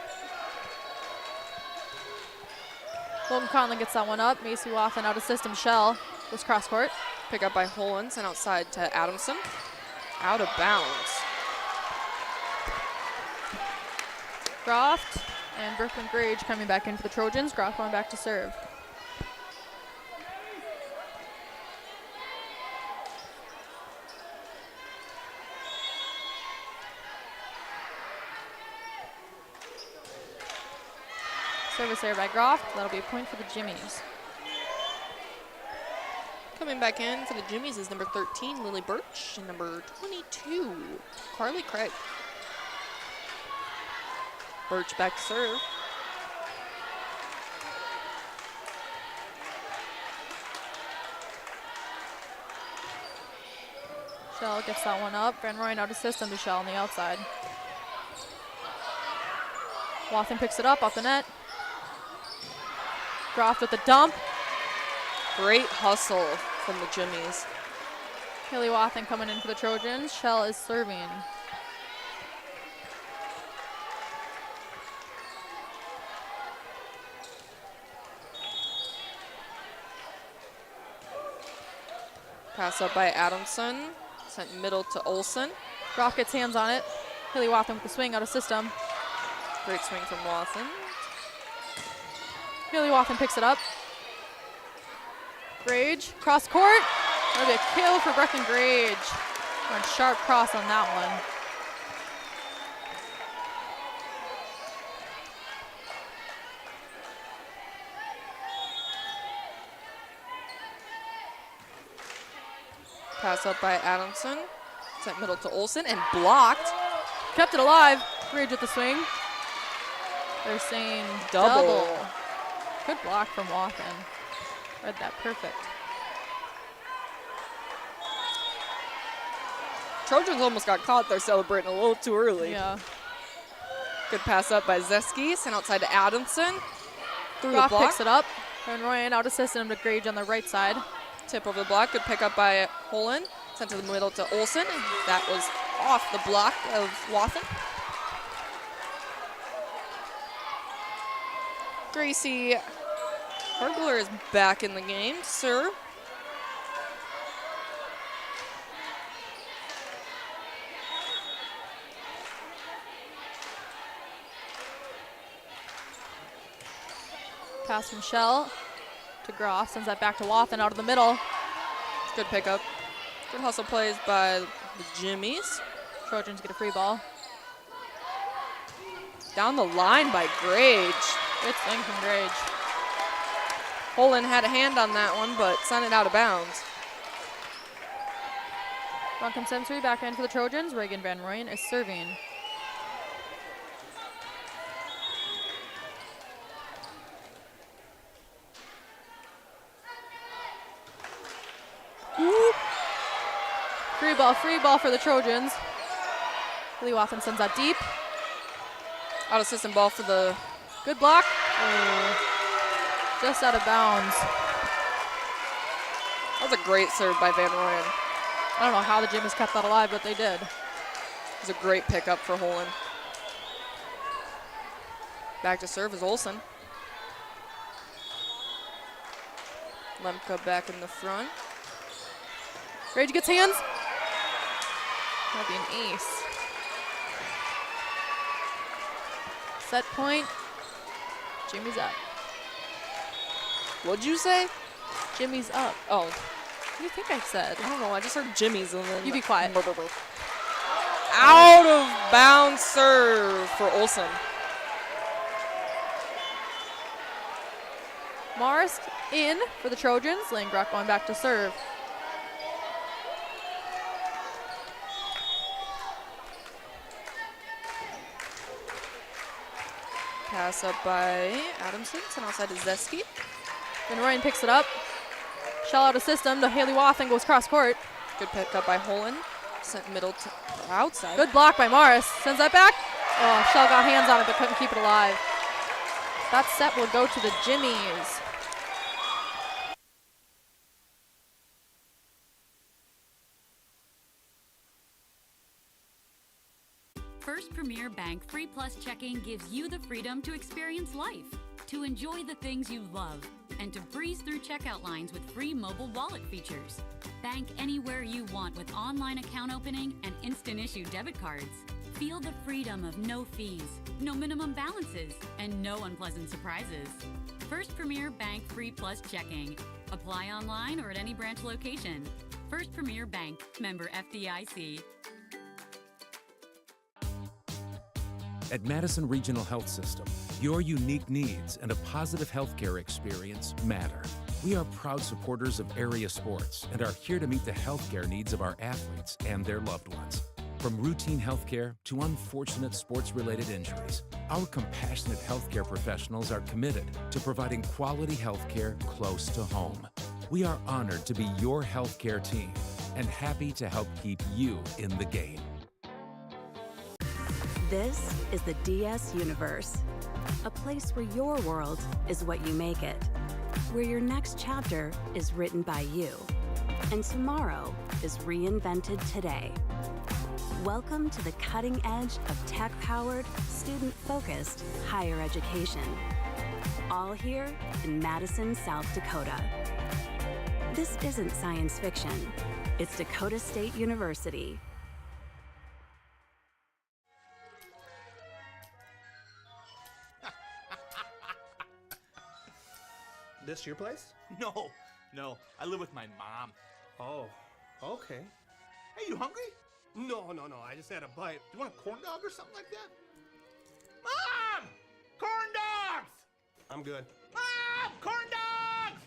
Logan Conlon gets that one up. Macy Wathen out of system. Shell was cross court. Pick up by Holland, sent outside to Adamson. Out of bounds. Groft and Brooklyn Grage coming back in for the Trojans. Groft going back to serve. Service there by Groft. That'll be a point for the Jimmies. Coming back in for the Jimmies is number 13, Lily Birch, and number 22, Carly Craig. Birch back to serve. Shell gets that one up. Van Rooyen out of system to Shell on the outside. Wathen picks it up off the net. Groft with the dump. Great hustle from the Jimmies. Haley Wathen coming in for the Trojans. Shell is serving. Pass up by Adamson. Sent middle to Olsen. Groff gets hands on it. Haley Wathen with the swing out of system. Great swing from Wathen. Haley Wathen picks it up. Grage, cross court. That'll be a kill for Brooklyn Grage. Went sharp cross on that one. Pass up by Adamson. Sent middle to Olsen and blocked. Kept it alive. Grage with the swing. They're saying double. Good block from Wathen. Read that perfect. Trojans almost got caught there celebrating a little too early. Yeah. Good pass up by Zeski. Sent outside to Adamson. Through Groff the block. picks it up. Van Rooyen out of system to Grage on the right side. Tip over the block. Good pickup by Holland. Sent to the middle to Olsen. That was off the block of Wathen. Gracie Hergler is back in the game. Serve. Pass from Shell to Groff. Sends that back to Wathen out of the middle. Good pickup. Good hustle plays by the Jimmies. Trojans get a free ball. Down the line by Grage. Good thing from Grage. Holland had a hand on that one, but sent it out of bounds. Buncombe Sensory back end for the Trojans. Reagan Van Rooyen is serving. Ooh. Free ball for the Trojans. Lee Wathen sends that deep. Out of system ball for the... Good block. Just out of bounds. That was a great serve by Van Rooyen. I don't know how the Jimmies kept that alive, but they did. It was a great pickup for Holland. Back to serve is Olsen. Lemke back in the front. Grage gets hands. That'd be an ace. Set point. Jimmy's up. What'd you say? Jimmy's up. Oh, What do you think I said? I don't know. I just heard Jimmy's and then... You be quiet. Out of bounds serve for Olsen. Morris in for the Trojans. Langbrock going back to serve. Pass up by Adamson. Sent outside to Zeski. Van Rooyen picks it up. Shell out of system to Haley Wathen, goes cross court. Good pick up by Holland. Sent middle to outside. Good block by Morris. Sends that back. Oh, Shell got hands on it but couldn't keep it alive. That set will go to the Jimmies. First Premier Bank Free Plus Checking gives you the freedom to experience life, to enjoy the things you love, and to breeze through checkout lines with free mobile wallet features. Bank anywhere you want with online account opening and instant issue debit cards. Feel the freedom of no fees, no minimum balances, and no unpleasant surprises. First Premier Bank Free Plus Checking. Apply online or at any branch location. First Premier Bank, member FDIC. At Madison Regional Health System, your unique needs and a positive healthcare experience matter. We are proud supporters of area sports and are here to meet the healthcare needs of our athletes and their loved ones. From routine healthcare to unfortunate sports-related injuries, our compassionate healthcare professionals are committed to providing quality healthcare close to home. We are honored to be your healthcare team and happy to help keep you in the game. This is the DS Universe, a place where your world is what you make it, where your next chapter is written by you, and tomorrow is reinvented today. Welcome to the cutting edge of tech-powered, student-focused higher education. All here in Madison, South Dakota. This isn't science fiction. It's Dakota State University. This your place? No. I live with my mom. Oh, okay. Hey, you hungry? No. I just had a bite. Do you want a corn dog or something like that? Mom! Corn dogs! I'm good. Mom! Corn dogs!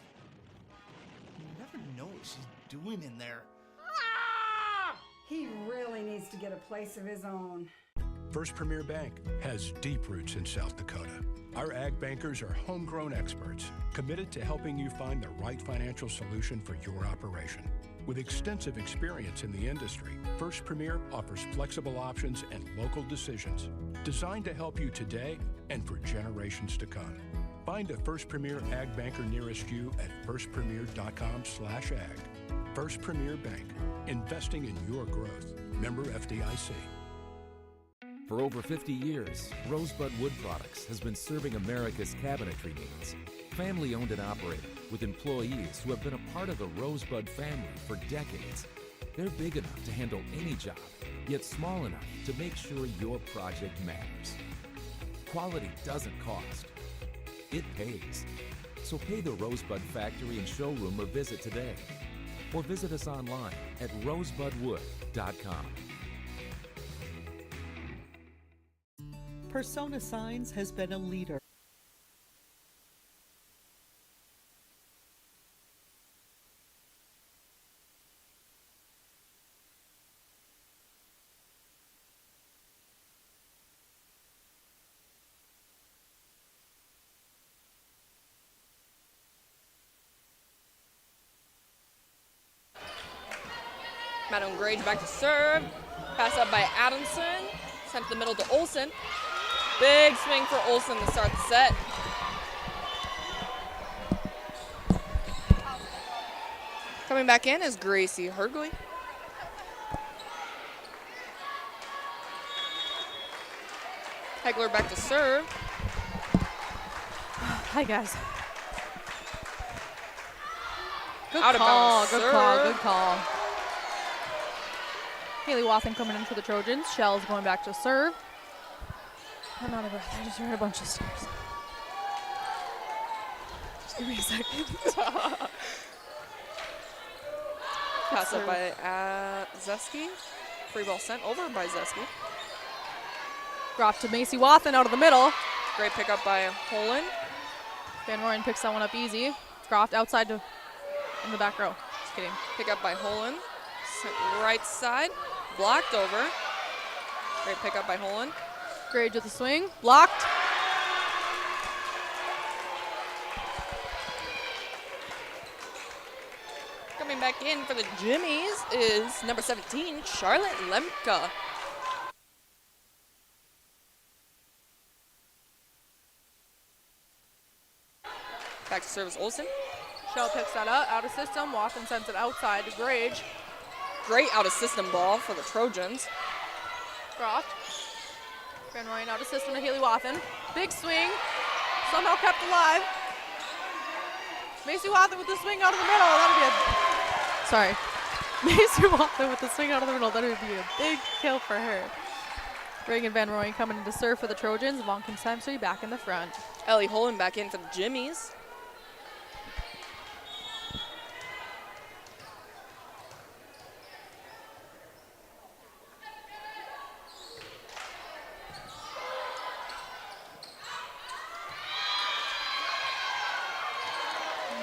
You never know what she's doing in there. Mom! He really needs to get a place of his own. First Premier Bank has deep roots in South Dakota. Our ag bankers are homegrown experts committed to helping you find the right financial solution for your operation. With extensive experience in the industry, First Premier offers flexible options and local decisions designed to help you today and for generations to come. Find a First Premier Ag banker nearest you at firstpremier.com/ag. First Premier Bank, investing in your growth. Member FDIC. For over 50 years, Rosebud Wood Products has been serving America's cabinetry needs. Family owned and operated, with employees who have been a part of the Rosebud family for decades. They're big enough to handle any job, yet small enough to make sure your project matters. Quality doesn't cost. It pays. So pay the Rosebud Factory and Showroom a visit today. Or visit us online at rosebudwood.com. Persona Signs has been a leader. Madam Grage back to serve. Pass up by Adamson. Sent to the middle to Olsen. Big swing for Olsen to start the set. Coming back in is Gracie Hergley. Hegler back to serve. Hi, guys. Good Out of call, bounds good serve. call, good call. Haley Wathen coming in for the Trojans. Shell's going back to serve. I'm out of breath. I just heard a bunch of stairs. Just give me a second. Pass up by Zeski. Free ball sent over by Zeski. Drop to Macy Wathen out of the middle. Great pickup by Holland. Van Rooyen picks that one up easy. Croft outside to in the back row. Just kidding. Pick up by Holland. Sent right side. Blocked over. Great pickup by Holland. Grage with the swing. Blocked. Coming back in for the Jimmies is number 17, Charlotte Lemke. Back to service Olsen. Shell picks that up. Out of system. Wathen sends it outside to Grage. Great out of system ball for the Trojans. Croft. Van Rooyen out of system to Haley Wathen. Big swing. Somehow kept alive. Macy Wathen with the swing out of the middle. That'll be a... Sorry. Macy Wathen with the swing out of the middle. That would be a big kill for her. Reagan Van Rooyen coming in to serve for the Trojans. Von Consensory back in the front. Ellie Holland back in for the Jimmies.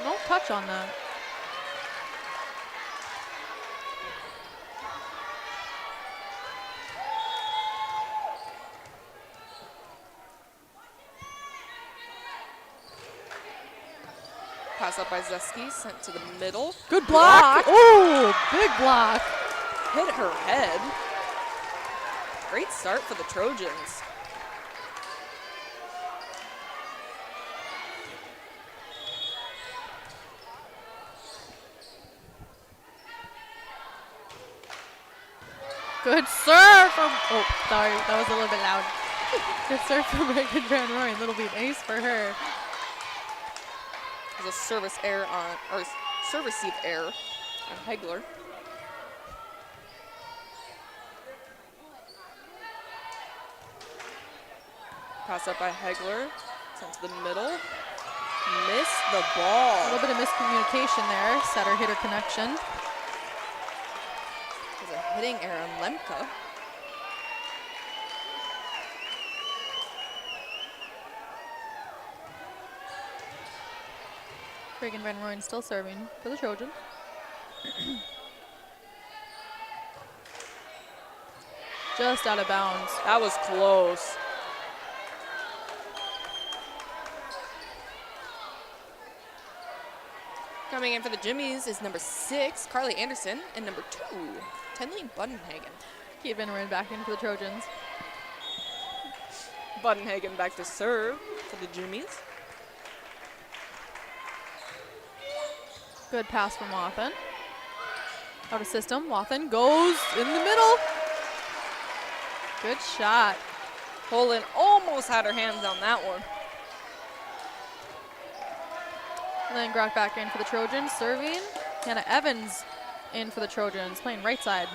No touch on that. Pass up by Zeski, sent to the middle. Good block. Oh, big block. Hit her head. Great start for the Trojans. Good serve from, oh, sorry, that was a little bit loud. Good serve from Reagan Van Rooyen. That'll be an ace for her. There's a service error on, or serve receive error on Hegler. Pass up by Hegler, sent to the middle. Missed the ball. A little bit of miscommunication there. Setter-hitter connection. There's a hitting error on Lemke. Reagan Van Rooyen still serving for the Trojans. Just out of bounds. That was close. Coming in for the Jimmies is number 6, Carly Anderson, and number 2, Tenley Budenhagen. Keith Van Rooyen back in for the Trojans. Budenhagen back to serve for the Jimmies. Good pass from Wathen. Out of system. Wathen goes in the middle. Good shot. Holland almost had her hands on that one. Landgraf back in for the Trojans, serving. Hannah Evans in for the Trojans, playing right side.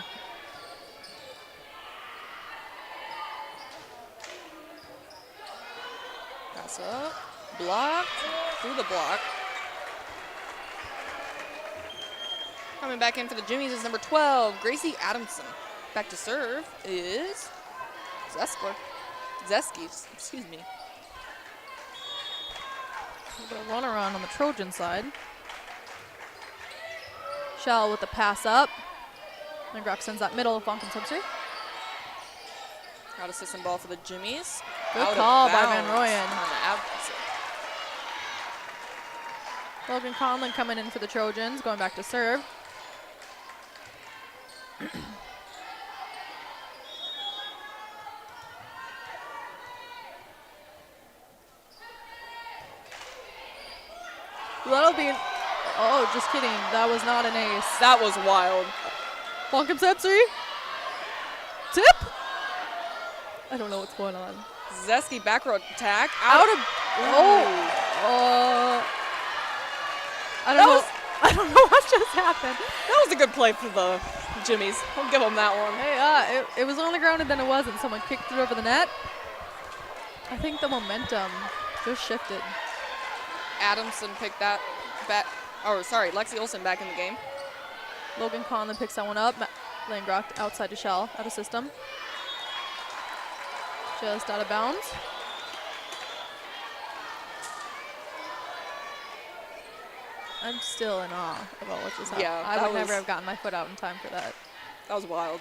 Pass up, blocked, through the block. Coming back in for the Jimmies is number 12, Gracie Adamson. Back to serve is Zeski, excuse me. A bit of run around on the Trojan side. Shell with the pass up. Landgraf sends that middle. Vonken Subser. Out of system ball for the Jimmies. Good call by Van Royen. On the opposite. Logan Conlon coming in for the Trojans, going back to serve. That'll be, oh, just kidding. That was not an ace. That was wild. Vonken Subser. Tip. I don't know what's going on. Zeski back row attack. Out of, I don't know what just happened. That was a good play for the Jimmies. I'll give them that one. Hey, it was on the ground and then it wasn't. Someone kicked it over the net. I think the momentum just shifted. Adamson picked that back. Oh, sorry, Lexi Olsen back in the game. Logan Conlon picks that one up. Landgraf outside to Shell, out of system. Just out of bounds. I'm still in awe about what just happened. Yeah, I would never have gotten my foot out in time for that. That was wild.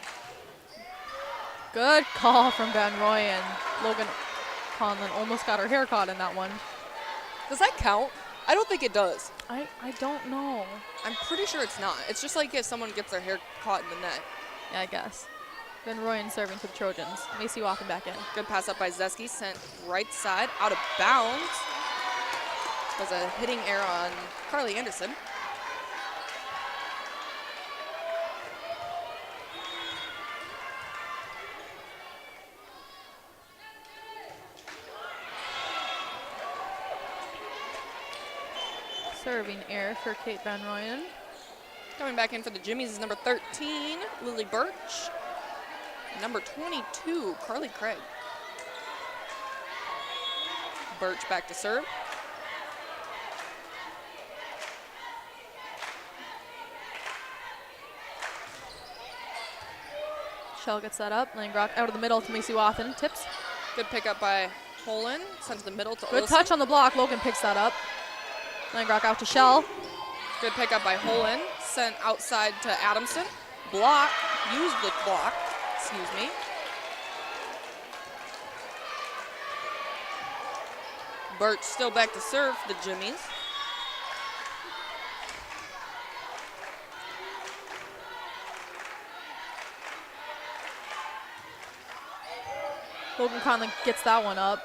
Good call from Van Royen. Logan Conlon almost got her hair caught in that one. Does that count? I don't think it does. I don't know. I'm pretty sure it's not. It's just like if someone gets their hair caught in the net. Yeah, I guess. Van Royen serving to the Trojans. Macy Wathen back in. Good pass up by Zeski, sent right side, out of bounds. Was a hitting error on Carly Anderson. Serving error for Kate Van Royen. Coming back in for the Jimmies is number 13, Lily Birch. Number 22, Carly Craig. Birch back to serve. Shell gets that up. Landgraf out of the middle to Macy Wathen. Tips. Good pickup by Holland. Sent to the middle to Good Olsen. touch on the block. Logan picks that up. Landgraf out to Shell. Good pickup by Holland. Sent outside to Adamson. Block. Used the block. Excuse me. Birch still back to serve for the Jimmies. Logan Conlon gets that one up.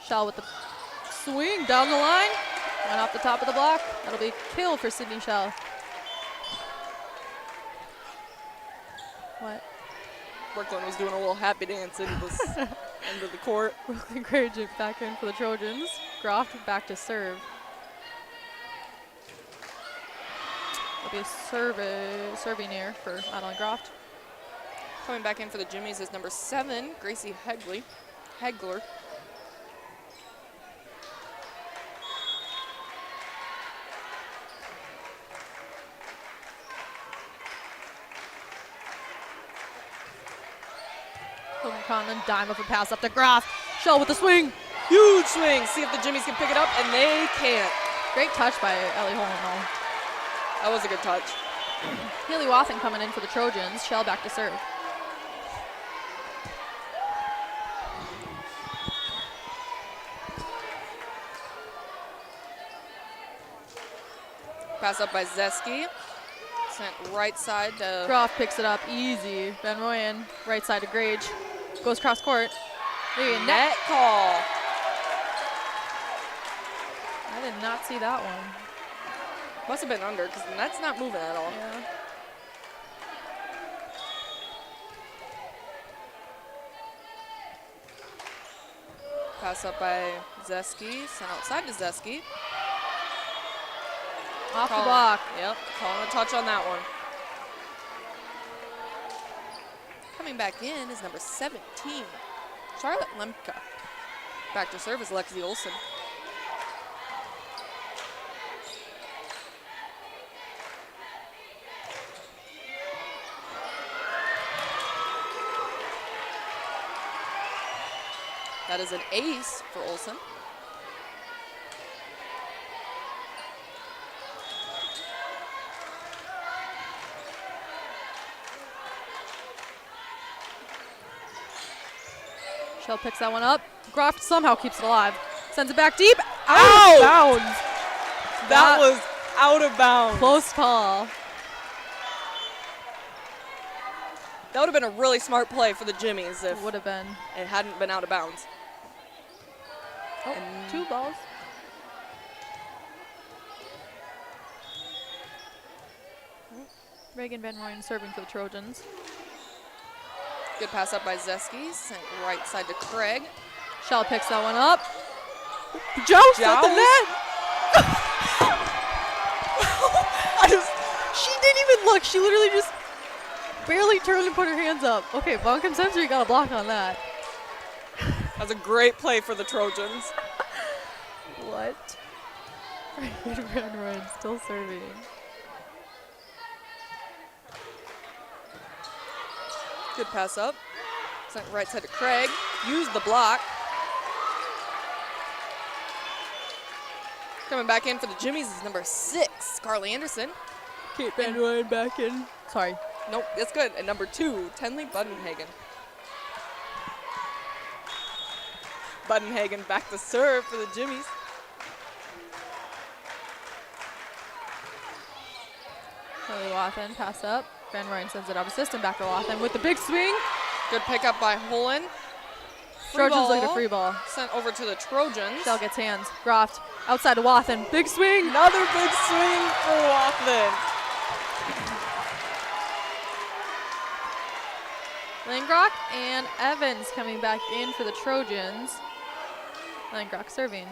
Shell with the swing down the line. Went off the top of the block. That'll be a kill for Sydney Shell. What? Brooklyn was doing a little happy dance into this end of the court. Brooklyn Grage back in for the Trojans. Groff back to serve. It'll be a serving error for Madeline Groff. Coming back in for the Jimmies is number 7, Gracie Hegler. Logan Conlon, dime of a pass up to Groff. Shell with the swing. Huge swing. See if the Jimmies can pick it up, and they can't. Great touch by Ellie Holland, though. That was a good touch. Haley Wathen coming in for the Trojans. Shell back to serve. Pass up by Zeski. Sent right side to... Groff picks it up easy. Van Royen, right side to Grage. Goes cross court. Net call. I did not see that one. Must have been under because the net's not moving at all. Yeah. Pass up by Zeski, sent outside to Zeski. Off the block. Yep, calling a touch on that one. Coming back in is number 17, Charlotte Lemke. Back to serve is Lexi Olsen. That is an ace for Olsen. Shell picks that one up. Groff somehow keeps it alive. Sends it back deep. Out of bounds. That was out of bounds. Close call. That would have been a really smart play for the Jimmies if Would have been. it hadn't been out of bounds. Oh, And 2 balls. Reagan Van Rooyen serving for the Trojans. Good pass up by Zeski, sent right side to Craig. Shell picks that one up. Joust at the net. She didn't even look. She literally just barely turned and put her hands up. Okay, Bunkum Sensory got a block on that. That's a great play for the Trojans. What? Reagan Van Rooyen still serving. Good pass up. Sent right side to Craig. Used the block. Coming back in for the Jimmies is number 6, Carly Anderson. Kate Van Rooyen back in. Sorry. Nope, that's good. And number 2, Tenley Budenhagen. Budenhagen back to serve for the Jimmies. Haley Wathen, pass up. Van Rooyen sends it out of system, back to Wathen with the big swing. Good pickup by Holen. Trojans looking at free ball. Sent over to the Trojans. Shell gets hands. Groft outside to Wathen. Big swing. Another big swing for Wathen. Langrock and Evans coming back in for the Trojans. Langrock serving.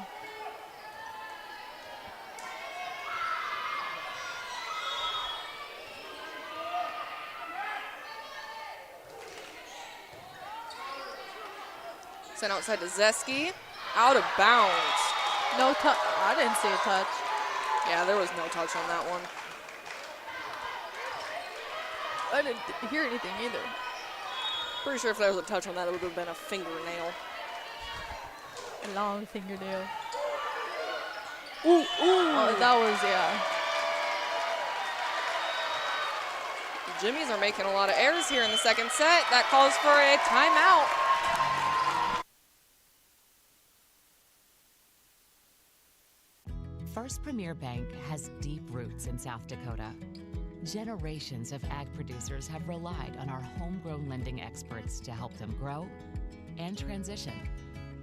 Sent outside to Zeski. Out of bounds. No touch. I didn't see a touch. Yeah, there was no touch on that one. I didn't hear anything either. Pretty sure if there was a touch on that, it would have been a fingernail. A long fingernail. Ooh, ooh. Oh, that was, yeah. The Jimmies are making a lot of errors here in the second set. That calls for a timeout. First Premier Bank has deep roots in South Dakota. Generations of ag producers have relied on our homegrown lending experts to help them grow and transition.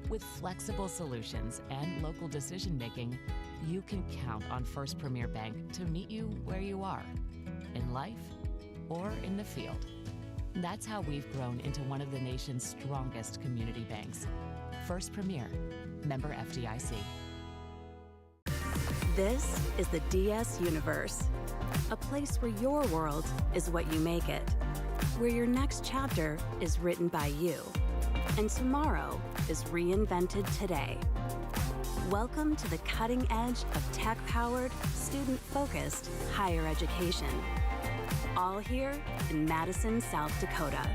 With flexible solutions and local decision making, you can count on First Premier Bank to meet you where you are, in life or in the field. That's how we've grown into one of the nation's strongest community banks. First Premier, member FDIC. This is the DS Universe, a place where your world is what you make it, where your next chapter is written by you, and tomorrow is reinvented today. Welcome to the cutting edge of tech-powered, student-focused higher education. All here in Madison, South Dakota.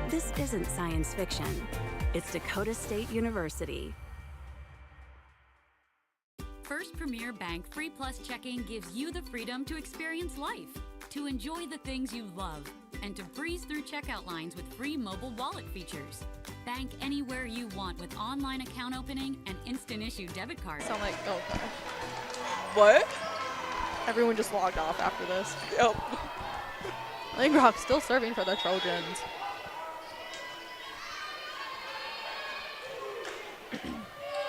This isn't science fiction. It's Dakota State University. First Premier Bank Free Plus Checking gives you the freedom to experience life, to enjoy the things you love, and to breeze through checkout lines with free mobile wallet features. Bank anywhere you want with online account opening and instant issue debit cards. Sound like, oh, okay. What? Everyone just logged off after this. Yep. Langrock still serving for the Trojans.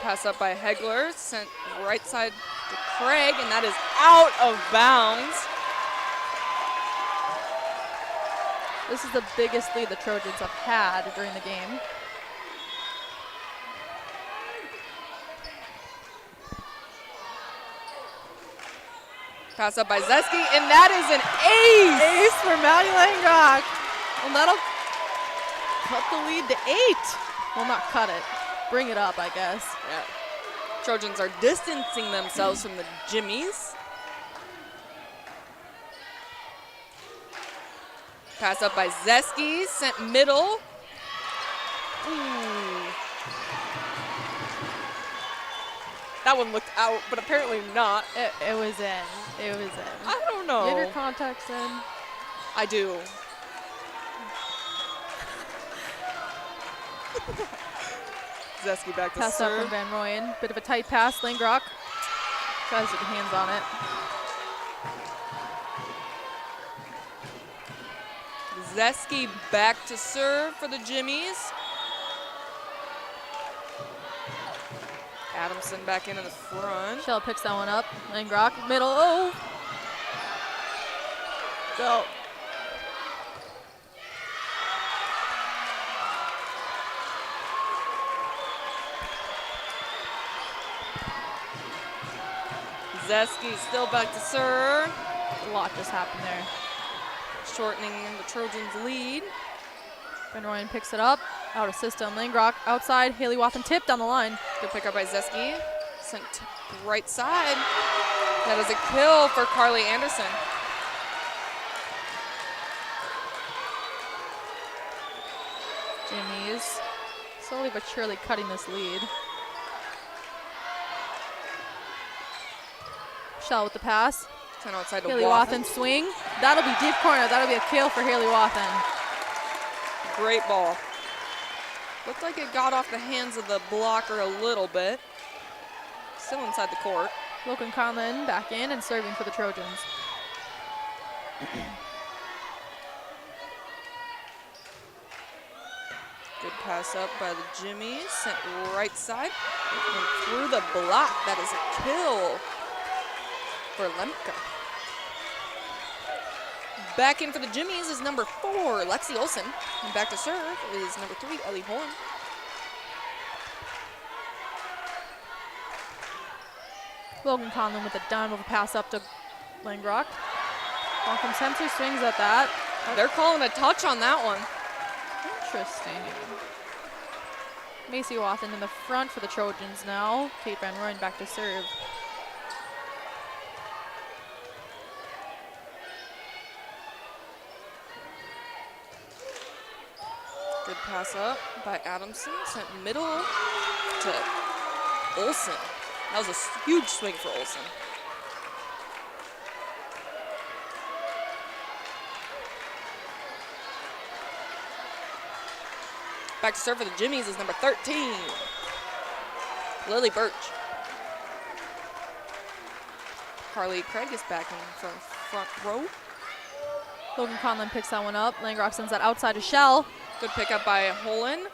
Pass up by Hegler, sent right side to Craig, and that is out of bounds. This is the biggest lead the Trojans have had during the game. Pass up by Zeski, and that is an ace! Ace for Maddie Langrock. And that'll cut the lead to 8. Well, not cut it. Bring it up, I guess. Yeah. Trojans are distancing themselves from the Jimmies. Pass up by Zeski, sent middle. Ooh. That one looked out, but apparently not. It was in. It was in. I don't know. You have your contacts in? I do. Zeski back to pass up serve. from Van Rooyen. Bit of a tight pass. Langrock tries to get hands on it. Zeski back to serve for the Jimmies. Adamson back into the front. Shell picks that one up. Langrock, middle. Oh! Go. Zeski still back to serve. A lot just happened there. Shortening the Trojans' lead. Van Rooyen picks it up. Out of system. Langrock outside. Haley Wathen tip down the line. Good pick up by Zeski. Sent right side. That is a kill for Carly Anderson. Jimmy's slowly but surely cutting this lead. Shell with the pass. Sent outside to Haley Wathen. Wathen swing. That'll be deep corner. That'll be a kill for Haley Wathen. Great ball. Looked like it got off the hands of the blocker a little bit. Still inside the court. Logan Conlon back in and serving for the Trojans. Good pass up by the Jimmies. Sent right side and through the block. That is a kill for Lemke. Back in for the Jimmies is number 4, Lexi Olsen. And back to serve is number 3, Ellie Horn. Logan Conlon with a dime of a pass up to Langrock. Malcolm Semser swings at that. They're calling a touch on that one. Interesting. Macy Wathen in the front for the Trojans now. Kate Van Rooyen back to serve. Good pass up by Adamson. Sent middle to Olsen. That was a huge swing for Olsen. Back to serve for the Jimmies is number 13, Lily Birch. Carly Craig is back in front row. Logan Conlon picks that one up. Langrock sends that outside to Shell. Good pickup by Holen.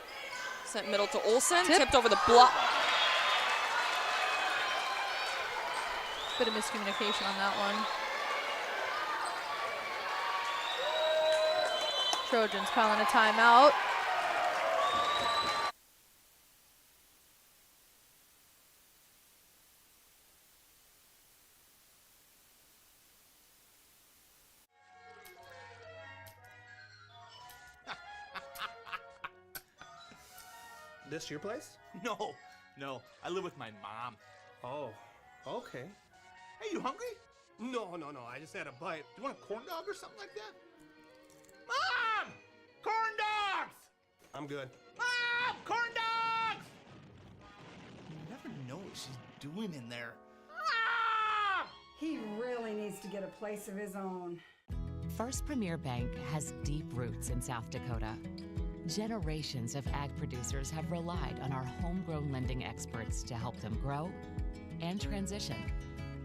Sent middle to Olsen. Tip. Tipped over the block. Bit of miscommunication on that one. Trojans calling a timeout. This your place? No. I live with my mom. Oh, okay. Hey, you hungry? No. I just had a bite. Do you want a corn dog or something like that? Mom! Corn dogs! I'm good. Mom! Corn dogs! You never know what she's doing in there. Mom! He really needs to get a place of his own. First Premier Bank has deep roots in South Dakota. Generations of ag producers have relied on our homegrown lending experts to help them grow and transition.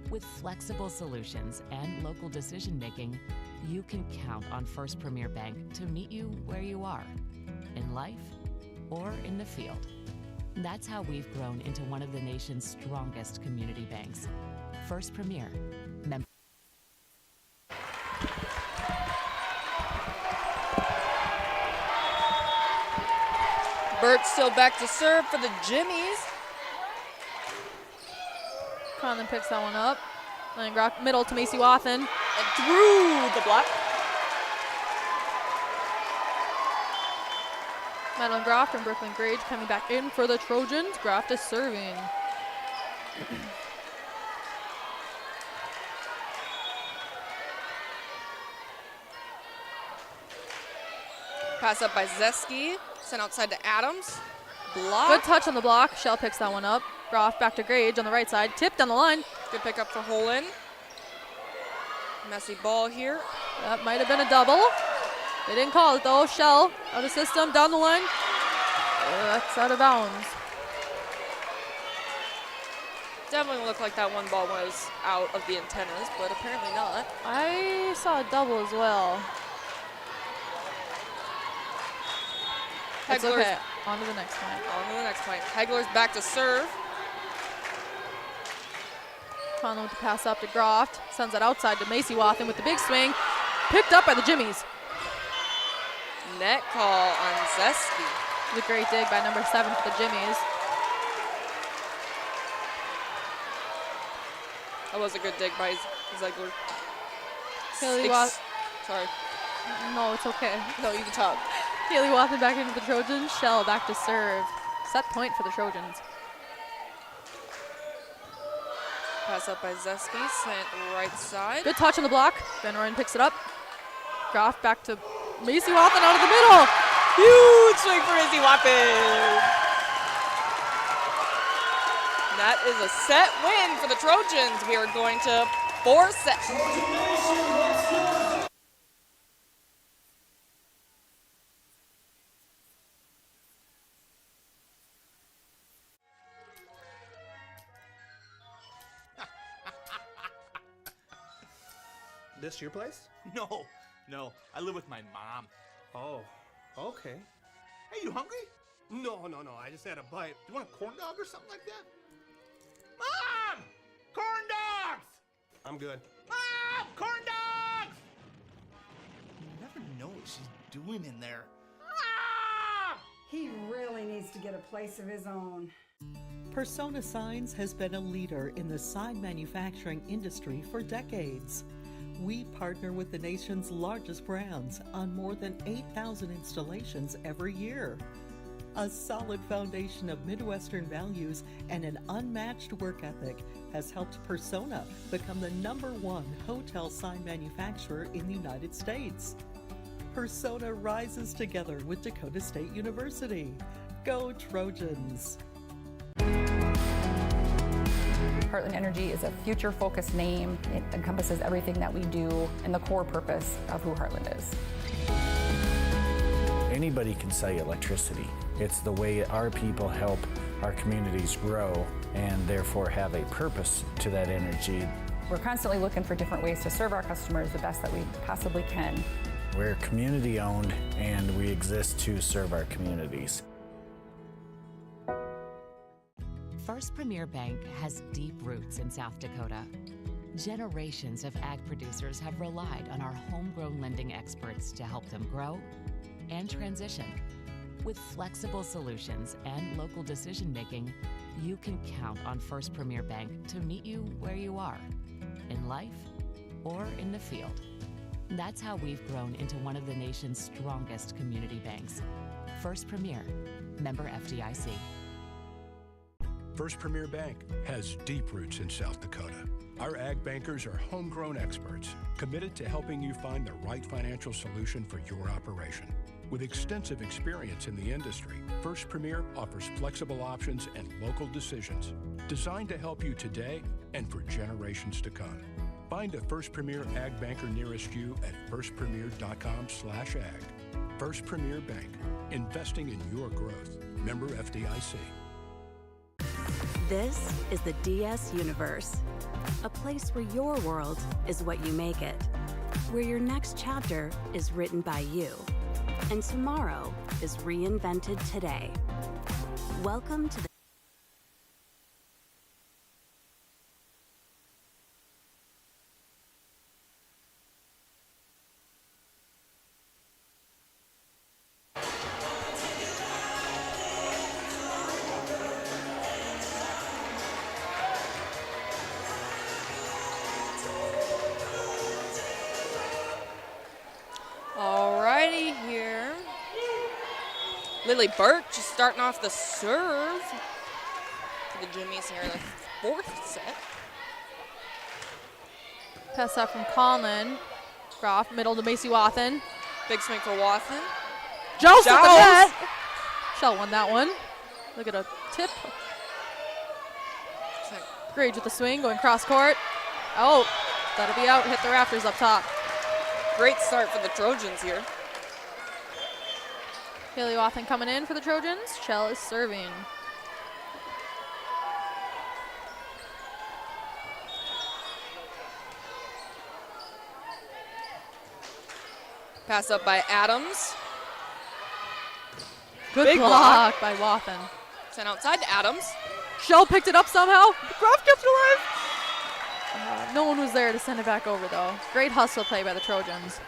With flexible solutions and local decision making, you can count on First Premier Bank to meet you where you are, in life or in the field. That's how we've grown into one of the nation's strongest community banks. First Premier. Burt still back to serve for the Jimmies. Conlon picks that one up. Laying rock middle to Macy Wathen. And through the block. Madeline Groff and Brooklyn Grage coming back in for the Trojans. Groff is serving. Pass up by Zeski. Sent outside to Adams. Block. Good touch on the block. Shell picks that one up. Groff back to Grage on the right side. Tip down the line. Good pick up for Holin. Messy ball here. That might have been a double. They didn't call it though. Shell out of system, down the line. That's out of bounds. Definitely looked like that one ball was out of the antennas, but apparently not. I saw a double as well. It's okay. On to the next point. On to the next point. Hegler's back to serve. Conlon with the pass up to Groff. Sends it outside to Macy Wathen with the big swing. Picked up by the Jimmies. Net call on Zeski. The great dig by number 7 for the Jimmies. That was a good dig by Zegler. Sorry. No, it's okay. No, you can talk. Haley Wathen back into the Trojans. Shell back to serve. Set point for the Trojans. Pass up by Zeski, sent right side. Good touch on the block. Van Rooyen picks it up. Groff back to Macy Wathen out of the middle. Huge swing for Macy Wathen. That is a set win for the Trojans. We are going to 4 sets. This your place? No. I live with my mom. Oh, okay. Hey, you hungry? No. I just had a bite. You want a corn dog or something like that? Mom! Corn dogs! I'm good. Mom! Corn dogs! You never know what she's doing in there. Mom! He really needs to get a place of his own. Persona Signs has been a leader in the sign manufacturing industry for decades. We partner with the nation's largest brands on more than 8,000 installations every year. A solid foundation of Midwestern values and an unmatched work ethic has helped Persona become the #1 hotel sign manufacturer in the United States. Persona rises together with Dakota State University. Go Trojans! Heartland Energy is a future-focused name. It encompasses everything that we do and the core purpose of who Heartland is. Anybody can sell you electricity. It's the way our people help our communities grow and therefore have a purpose to that energy. We're constantly looking for different ways to serve our customers the best that we possibly can. We're community-owned and we exist to serve our communities. First Premier Bank has deep roots in South Dakota. Generations of ag producers have relied on our homegrown lending experts to help them grow and transition. With flexible solutions and local decision-making, you can count on First Premier Bank to meet you where you are, in life or in the field. That's how we've grown into one of the nation's strongest community banks. First Premier, member FDIC. First Premier Bank has deep roots in South Dakota. Our ag bankers are homegrown experts committed to helping you find the right financial solution for your operation. With extensive experience in the industry, First Premier offers flexible options and local decisions designed to help you today and for generations to come. Find a First Premier ag banker nearest you at firstpremier.com/ag. First Premier Bank, investing in your growth. Member FDIC. This is the DS Universe, a place where your world is what you make it, where your next chapter is written by you, and tomorrow is reinvented today. Welcome to the Lily Burke just starting off the serve for the Jimmies here in the fourth set. Pass out from Conlon. Groff, middle to Macy Wathen. Big swing for Wathen. Joust at the net. Shell won that one. Look at a tip. Grage with the swing, going cross court. Oh, that'll be out. Hit the rafters up top. Great start for the Trojans here. Haley Wathen coming in for the Trojans. Shell is serving. Pass up by Adams. Good Big block by Wathen. Sent outside to Adams. Shell picked it up somehow. Groff kept it alive. No one was there to send it back over, though. Great hustle play by the Trojans.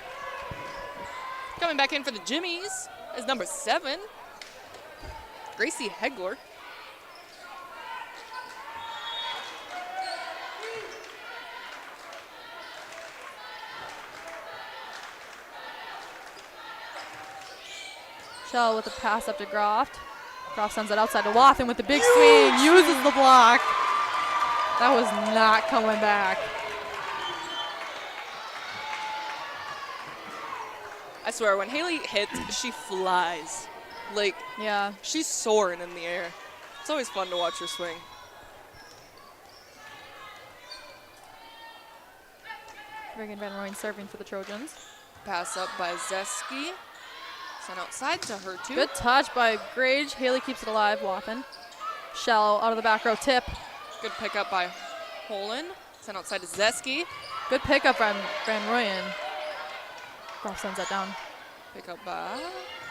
Coming back in for the Jimmies is number 7, Gracie Hegler. Shell with a pass up to Groff. Groff sends it outside to Wathen with the big swing. Uses the block. That was not coming back. I swear, when Haley hits, she flies. Like, yeah, she's soaring in the air. It's always fun to watch her swing. Reagan Van Rooyen serving for the Trojans. Pass up by Zeski. Sent outside to her, too. Good touch by Grage. Haley keeps it alive. Wathen. Shell out of the back row tip. Good pickup by Holland. Sent outside to Zeski. Good pickup from Van Rooyen. Groff sends that down. Pickup by,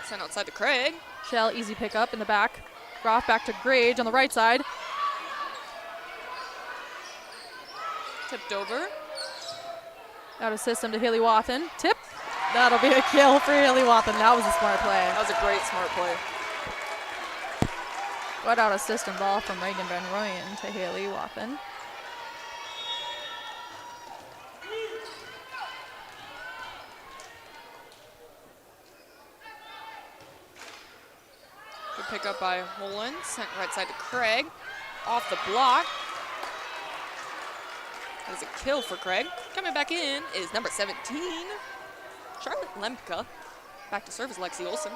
sent outside to Craig. Shell, easy pickup in the back. Groff back to Grage on the right side. Tipped over. Out of system to Haley Wathen. Tip. That'll be a kill for Haley Wathen. That was a smart play. That was a great smart play. Right out of system ball from Reagan Van Rooyen to Haley Wathen. Good pickup by Holland. Sent right side to Craig. Off the block. That is a kill for Craig. Coming back in is number 17, Charlotte Lemka. Back to serve is Lexi Olsen.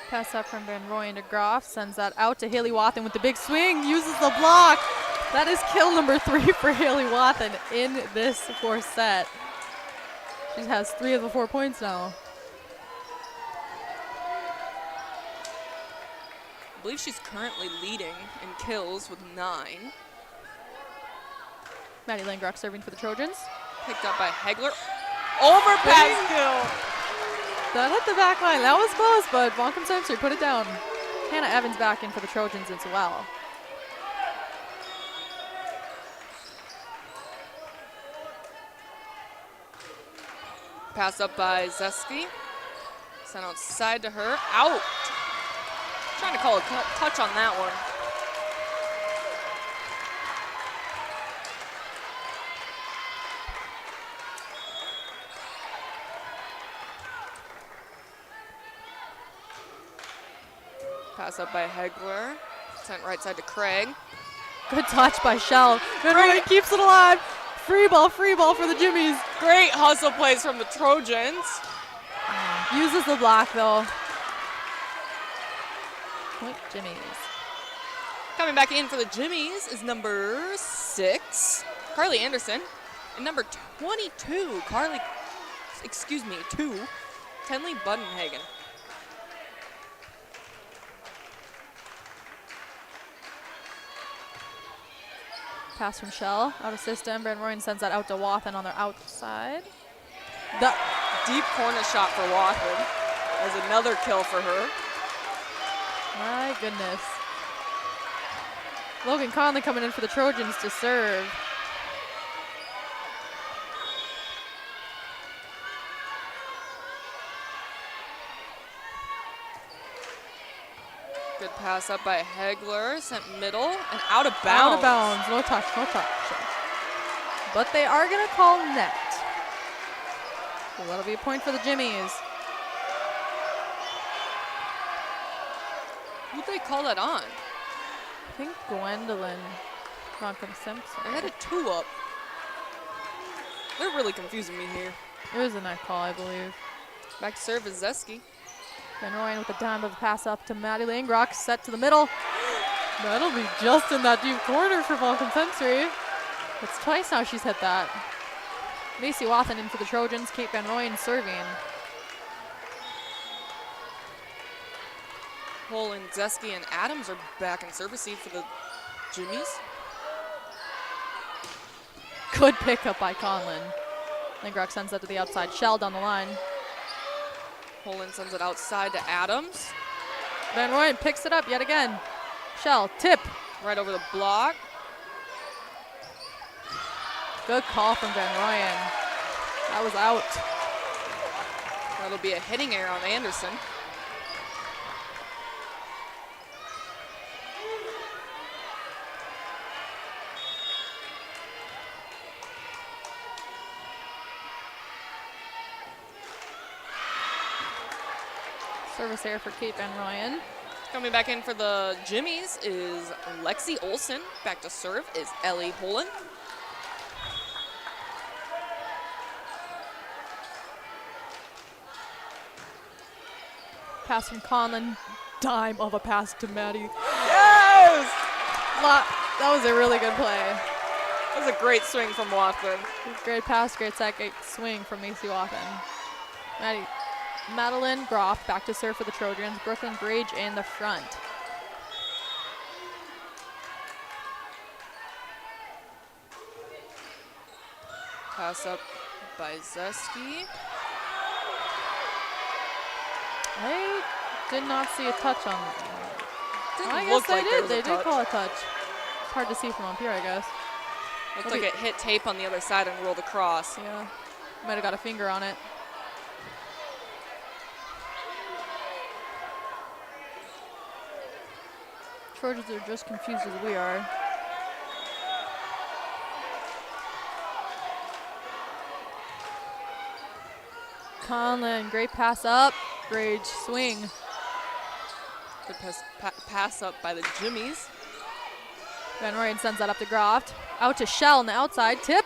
Pass up from Van Rooyen to Groff. Sends that out to Haley Wathen with the big swing. Uses the block. That is kill number 3 for Haley Wathen in this fourth set. She has 3 of the 4 points now. I believe she's currently leading in kills with 9. Maddie Langrock serving for the Trojans. Picked up by Hegler. Overpass kill. That hit the back line. That was close, but Bonkum Sensory put it down. Hannah Evans back in for the Trojans as well. Pass up by Zeski. Sent outside to her. Out. Trying to call a touch on that one. Pass up by Hegler. Sent right side to Craig. Good touch by Shell. Van Rooyen keeps it alive. Free ball for the Jimmies. Great hustle plays from the Trojans. Uses the block though. Point Jimmies. Coming back in for the Jimmies is number 6, Carly Anderson. And number 22, Tenley Budenhagen. Pass from Shell, out of system. Van Rooyen sends that out to Wathen on their outside. The deep corner shot for Wathen. As another kill for her. My goodness. Logan Conley coming in for the Trojans to serve. Good pass up by Hegler, sent middle, and out of bounds. Out of bounds. No touch, no touch. But they are going to call net. So that'll be a point for the Jimmies. Who'd they call that on? I think Gwendolyn Simpson. They had a 2-up. They're really confusing me here. It was a net call, I believe. Back to serve is Zeski. Van Rooyen with the dime of the pass up to Maddie Langrock, set to the middle. That'll be just in that deep corner for Vulcan Sensory. It's twice now she's hit that. Macy Wathen in for the Trojans, Kate Van Rooyen serving. Hole and Zeski and Adams are back in service seat for the Jimmies. Good pickup by Conlon. Langrock sends that to the outside. Shell down the line. Holland sends it outside to Adams. Van Rooyen picks it up yet again. Shell, tip. Right over the block. Good call from Van Rooyen. That was out. That'll be a hitting error on Anderson. Service error for Kate Van Rooyen. Coming back in for the Jimmies is Lexi Olson. Back to serve is Ellie Holland. Pass from Conlon. Dime of a pass to Maddie. Yes! That was a really good play. That was a great swing from Wathen. Great pass, great set, great swing from Macy Wathen. Madeline Groff back to serve for the Trojans. Brooklyn Grage in the front. Pass up by Zeski. I did not see a touch on. I guess look they like there did. was They a did touch. call a touch. It's hard to see from up here, I guess. Looked like it hit tape on the other side and rolled across. Yeah, might have got a finger on it. Trojans are just confused as we are. Conlon, great pass up. Grage swing. Good pass up by the Jimmies. Van Rooyen sends that up to Groft. Out to Shell on the outside. Tip.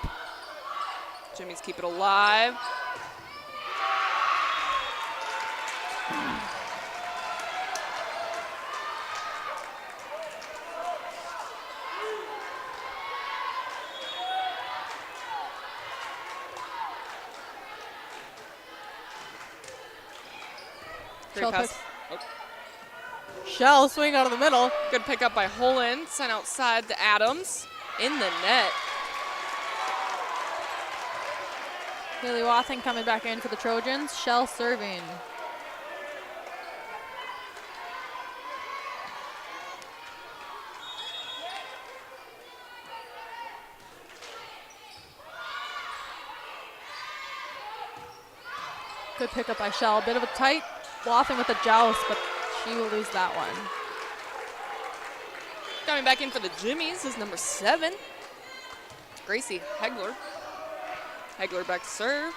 Jimmies keep it alive. Great pass. Shell swing out of the middle. Good pickup by Holland. Sent outside to Adams. In the net. Haley Wathen coming back in for the Trojans. Shell serving. Good pickup by Shell. Bit of a tight Wathen with a joust, but she will lose that one. Coming back in for the Jimmies is number 7, Gracie Hegler. Hegler back to serve.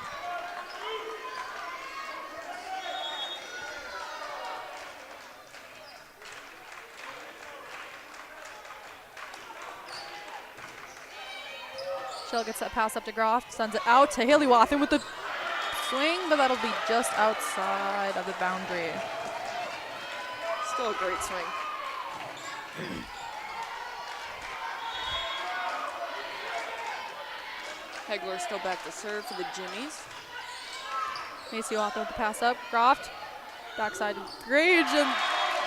Shell gets that pass up to Groff, sends it out to Haley Wathen with the swing, but that'll be just outside of the boundary. Still a great swing. Hegler still back to serve for the Jimmies. Macy Wathen with the pass up. Groft, backside to Grage, and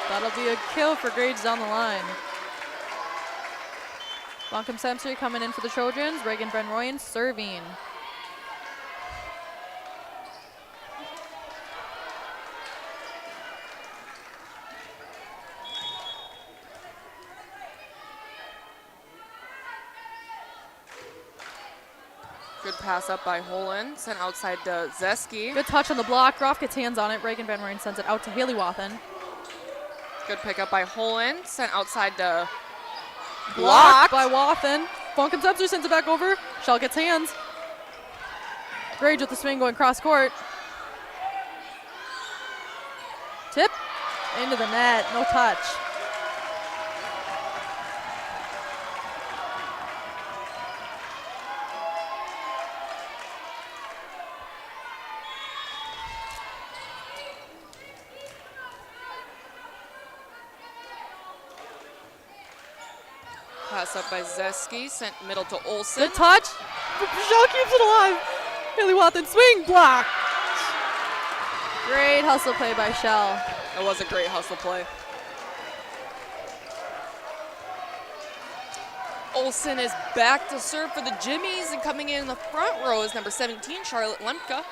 that'll be a kill for Grage down the line. Buncombe Sensory coming in for the Trojans. Reagan Van Rooyen serving. Good pass up by Holland. Sent outside to Zeski. Good touch on the block. Groff gets hands on it. Reagan Van Rooyen sends it out to Haley Wathen. Good pickup by Holland. Sent outside to Blocked by Wathen. Funkenstubster sends it back over. Shell gets hands. Grage with the swing going cross court. Tip into the net. No touch. Pass up by Zeski, sent middle to Olsen. Good touch. Shell keeps it alive. Haley Wathen swing block. Great hustle play by Shell. That was a great hustle play. Olsen is back to serve for the Jimmies, and coming in the front row is number 17, Charlotte Lemke.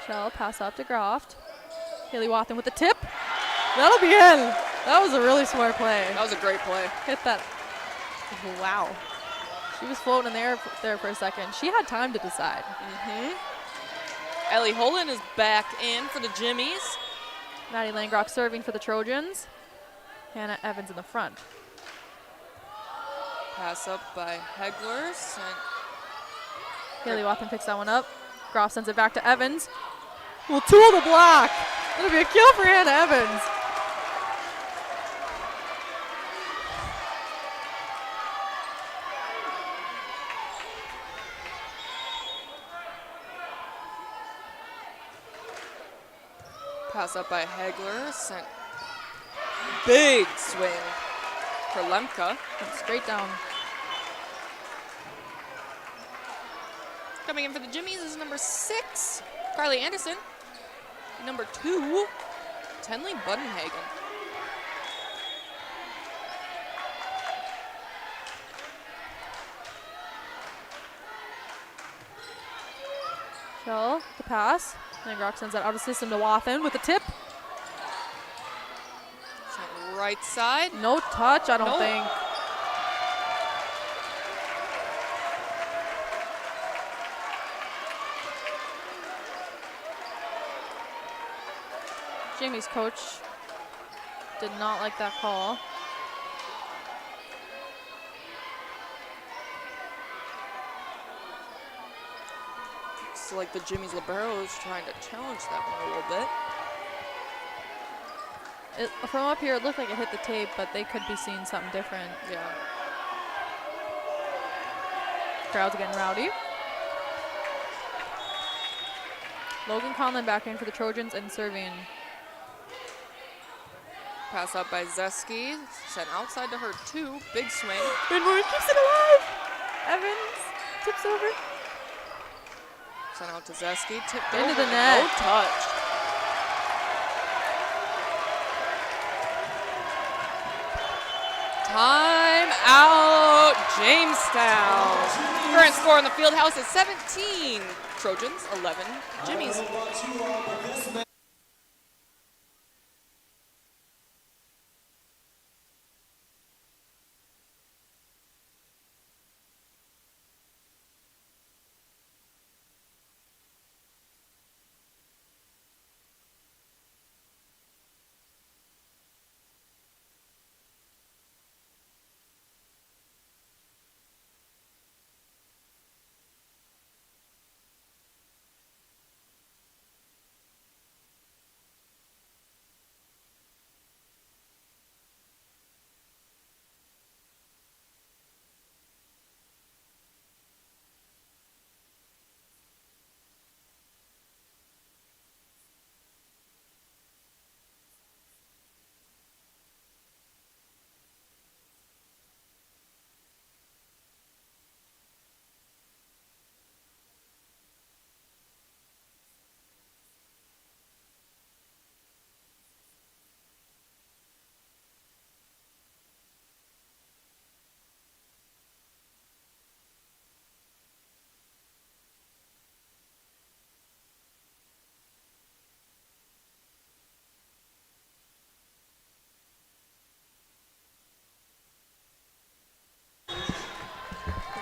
Shell pass up to Groft. Haley Wathen with the tip. That'll be in. That was a really smart play. That was a great play. Hit that. Wow. She was floating in there for a second. She had time to decide. Ellie Holland is back in for the Jimmies. Maddie Langrock serving for the Trojans. Hannah Evans in the front. Pass up by Hegler. Sent Haley Wathen picks that one up. Groff sends it back to Evans. Will tool the block. It'll be a kill for Hannah Evans. Pass up by Hegler. Sent big swing for Lemke. Straight down. Coming in for the Jimmies is number 6, Carly Anderson. Number 2, Tenley Budenhagen. Shell, the pass. Langrock sends that out of system to Wathen with the tip. Sent right side. No touch, I don't think. Jamie's coach did not like that call. Looks like the Jimmy's libero is trying to challenge that one a little bit. From up here, it looked like it hit the tape, but they could be seeing something different. Yeah. Crowd's getting rowdy. Logan Conlon back in for the Trojans and serving. Pass up by Zeski. Sent outside to her 2. Big swing. Benmoy keeps it alive. Evans tips over. Sent out to Zeski. Tipped into over. the net. No touch. Time out, Jamestown. Current score in the Fieldhouse is 17 Trojans, 11 Jimmies.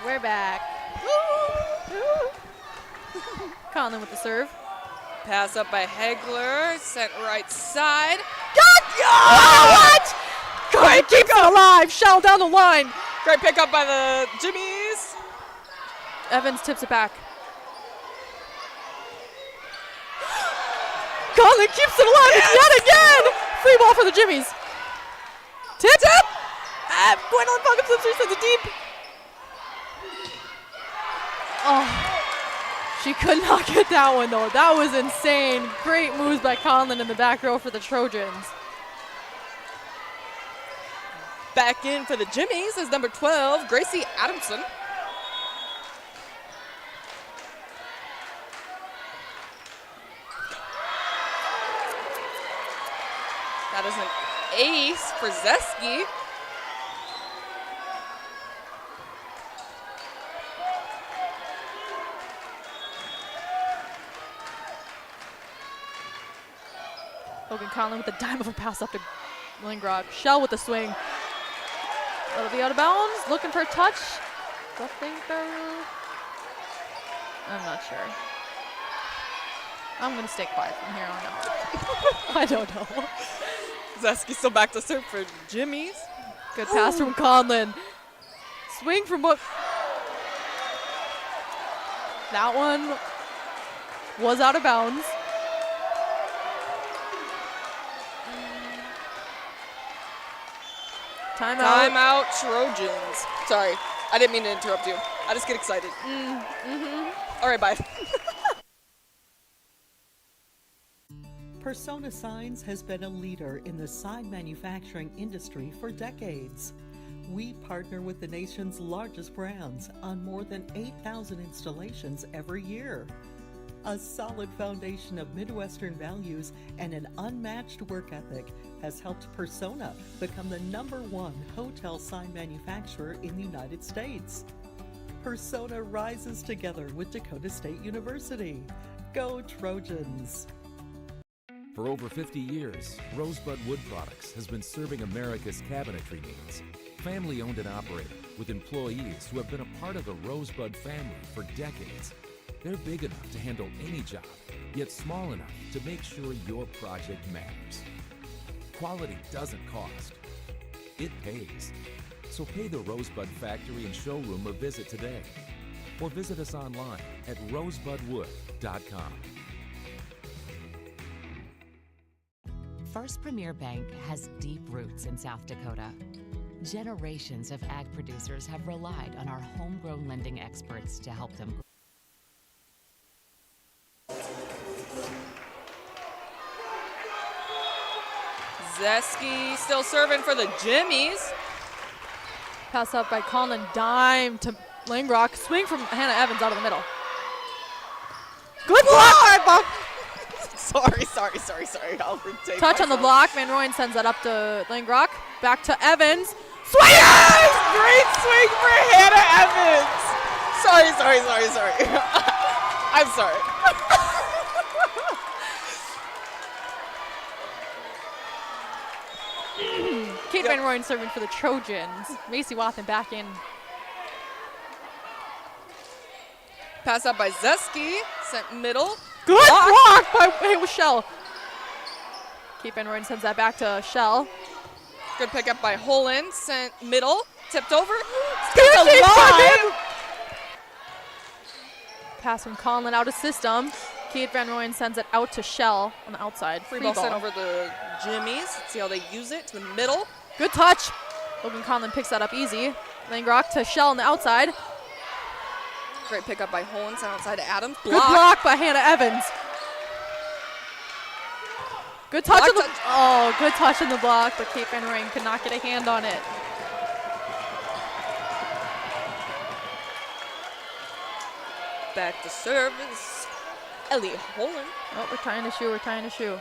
We're back. Conlon with the serve. Pass up by Hegler, sent right side. God! What? Great, keeps it alive. Shell down the line. Great pick up by the Jimmies. Evans tips it back. Conlon keeps it alive yet again. Free ball for the Jimmies. Tip. Gwendolyn Funkin sends it deep. Oh, she could not get that one though. That was insane. Great moves by Conlon in the back row for the Trojans. Back in for the Jimmies is number 12, Gracie Adamson. That is an ace for Zeski. Logan Conlon with a dime of a pass up to Lingrock. Shell with the swing. That'll be out of bounds. Looking for a touch. I'm not sure. I'm going to stay quiet from here on out. I don't know. Zeski still back to serve for Jimmy's. Good pass from Conlon. Swing from what? That one was out of bounds. Timeout, Trojans. Sorry, I didn't mean to interrupt you. I just get excited. All right, bye. Persona Signs has been a leader in the sign manufacturing industry for decades. We partner with the nation's largest brands on more than 8,000 installations every year. A solid foundation of Midwestern values and an unmatched work ethic has helped Persona become the #1 hotel sign manufacturer in the United States. Persona rises together with Dakota State University. Go Trojans! For over 50 years, Rosebud Wood Products has been serving America's cabinetry needs. Family owned and operated, with employees who have been a part of the Rosebud family for decades. They're big enough to handle any job, yet small enough to make sure your project matters. Quality doesn't cost. It pays. So pay the Rosebud Factory and Showroom a visit today. Or visit us online at rosebudwood.com. First Premier Bank has deep roots in South Dakota. Generations of ag producers have relied on our homegrown lending experts to help them grow. Zeski still serving for the Jimmies. Pass up by Conlon, dime to Lingrock. Swing from Hannah Evans out of the middle. Good block! Sorry. I'll retake Touch on the myself. block. Van Rooyen sends that up to Lingrock. Back to Evans. Swing! Yes! Great swing for Hannah Evans. Sorry. I'm sorry. Kate Van Rooyen serving for the Trojans. Macy Wathen back in. Pass up by Zeski. Sent middle. Good block by Shell. Kate Van Rooyen sends that back to Shell. Good pickup by Holland. Sent middle. Tipped over. Good alive. Pass from Conlon out of system. Kate Van Rooyen sends it out to Shell on the outside. Free ball sent over the Jimmies. Let's see how they use it. To the middle. Good touch. Logan Conlon picks that up easy. Lingrock to Shell on the outside. Great pickup by Holland. Sent outside to Adams. Good block by Hannah Evans. Good touch on the good touch on the block, but Kate Van Rooyen could not get a hand on it. Back to service. Ellie Holland. Oh, we're tying a shoe.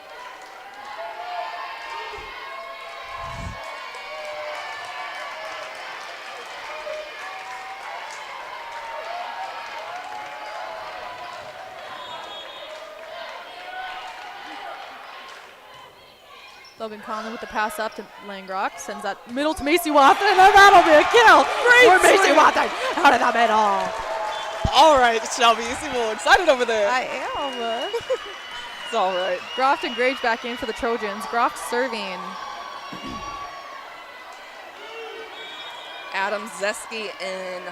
Logan Conlon with the pass up to Langrock. Sends that middle to Macy Wathen, and that'll be a kill. For Macy Wathen out of the middle. All right, Shelby, you seem a little excited over there. I am. It's all right. Groff and Grage back in for the Trojans. Groff serving. Adams, Zeski, and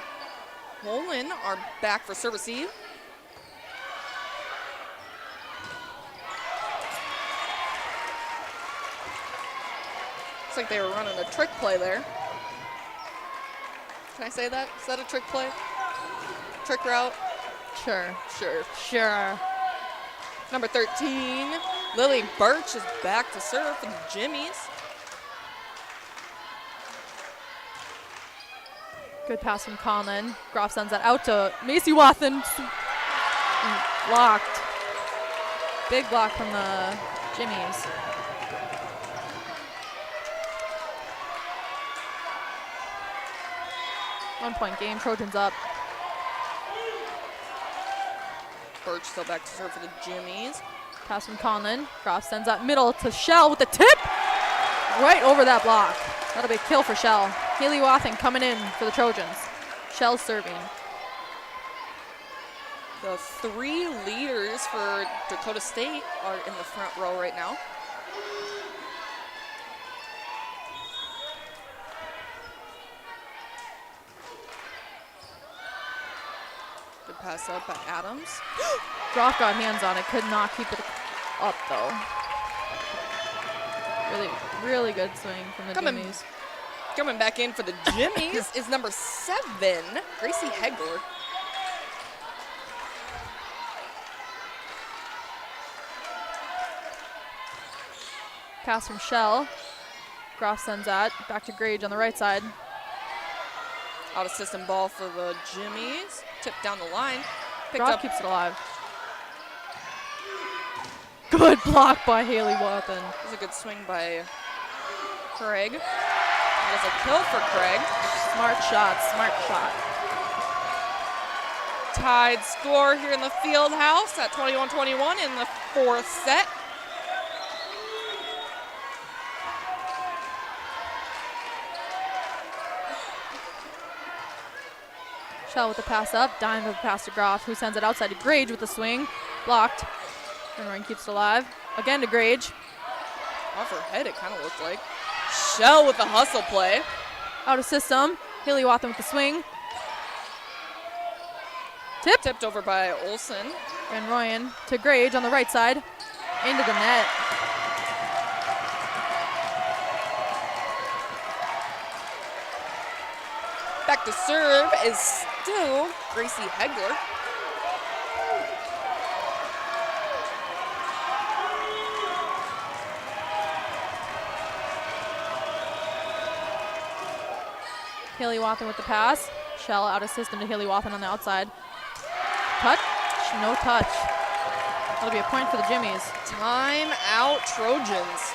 Wolin are back for serve receive. Looks like they were running a trick play there. Can I say that? Is that a trick play? Trick route? Sure. Sure. Number 13, Lily Birch is back to serve for the Jimmies. Good pass from Conlon. Groff sends that out to Macy Wathen. Blocked. Big block from the Jimmies. One-point game. Trojans up. Birch still back to serve for the Jimmies. Pass from Conlon. Groff sends that middle to Shell with the tip. Right over that block. That'll be a kill for Shell. Haley Wathen coming in for the Trojans. Shell serving. The three leaders for Dakota State are in the front row right now. Good pass up by Adams. Groff got hands on it, could not keep it up though. Really good swing from the Jimmies. Coming back in for the Jimmies is number 7, Gracie Hegler. Pass from Shell. Groff sends that back to Grage on the right side. Out of system ball for the Jimmies. Tipped down the line. Groff keeps it alive. Good block by Haley Wathen. This is a good swing by Craig. That is a kill for Craig. Smart shot. Tied score here in the Fieldhouse at 21-21 in the 4th set. Shell with the pass up. Dime with the pass to Groff, who sends it outside to Grage with the swing. Blocked. And keeps it alive. Again to Grage. Off her head, it kind of looked like. Shell with the hustle play. Out of system. Haley Wathen with the swing. Tipped over by Olsen. Van Royen to Grage on the right side. Into the net. Back to serve is still Gracie Hegler. Haley Wathen with the pass. Shell out of system to Haley Wathen on the outside. Touch? No touch. That'll be a point for the Jimmies. Time out, Trojans.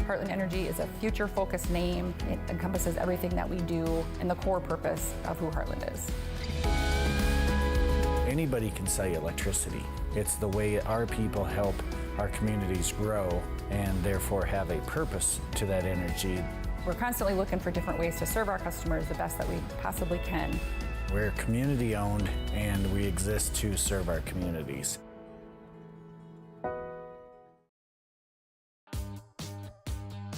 Heartland Energy is a future-focused name. It encompasses everything that we do and the core purpose of who Heartland is. Anybody can sell you electricity. It's the way our people help our communities grow and therefore have a purpose to that energy. We're constantly looking for different ways to serve our customers the best that we possibly can. We're community-owned and we exist to serve our communities.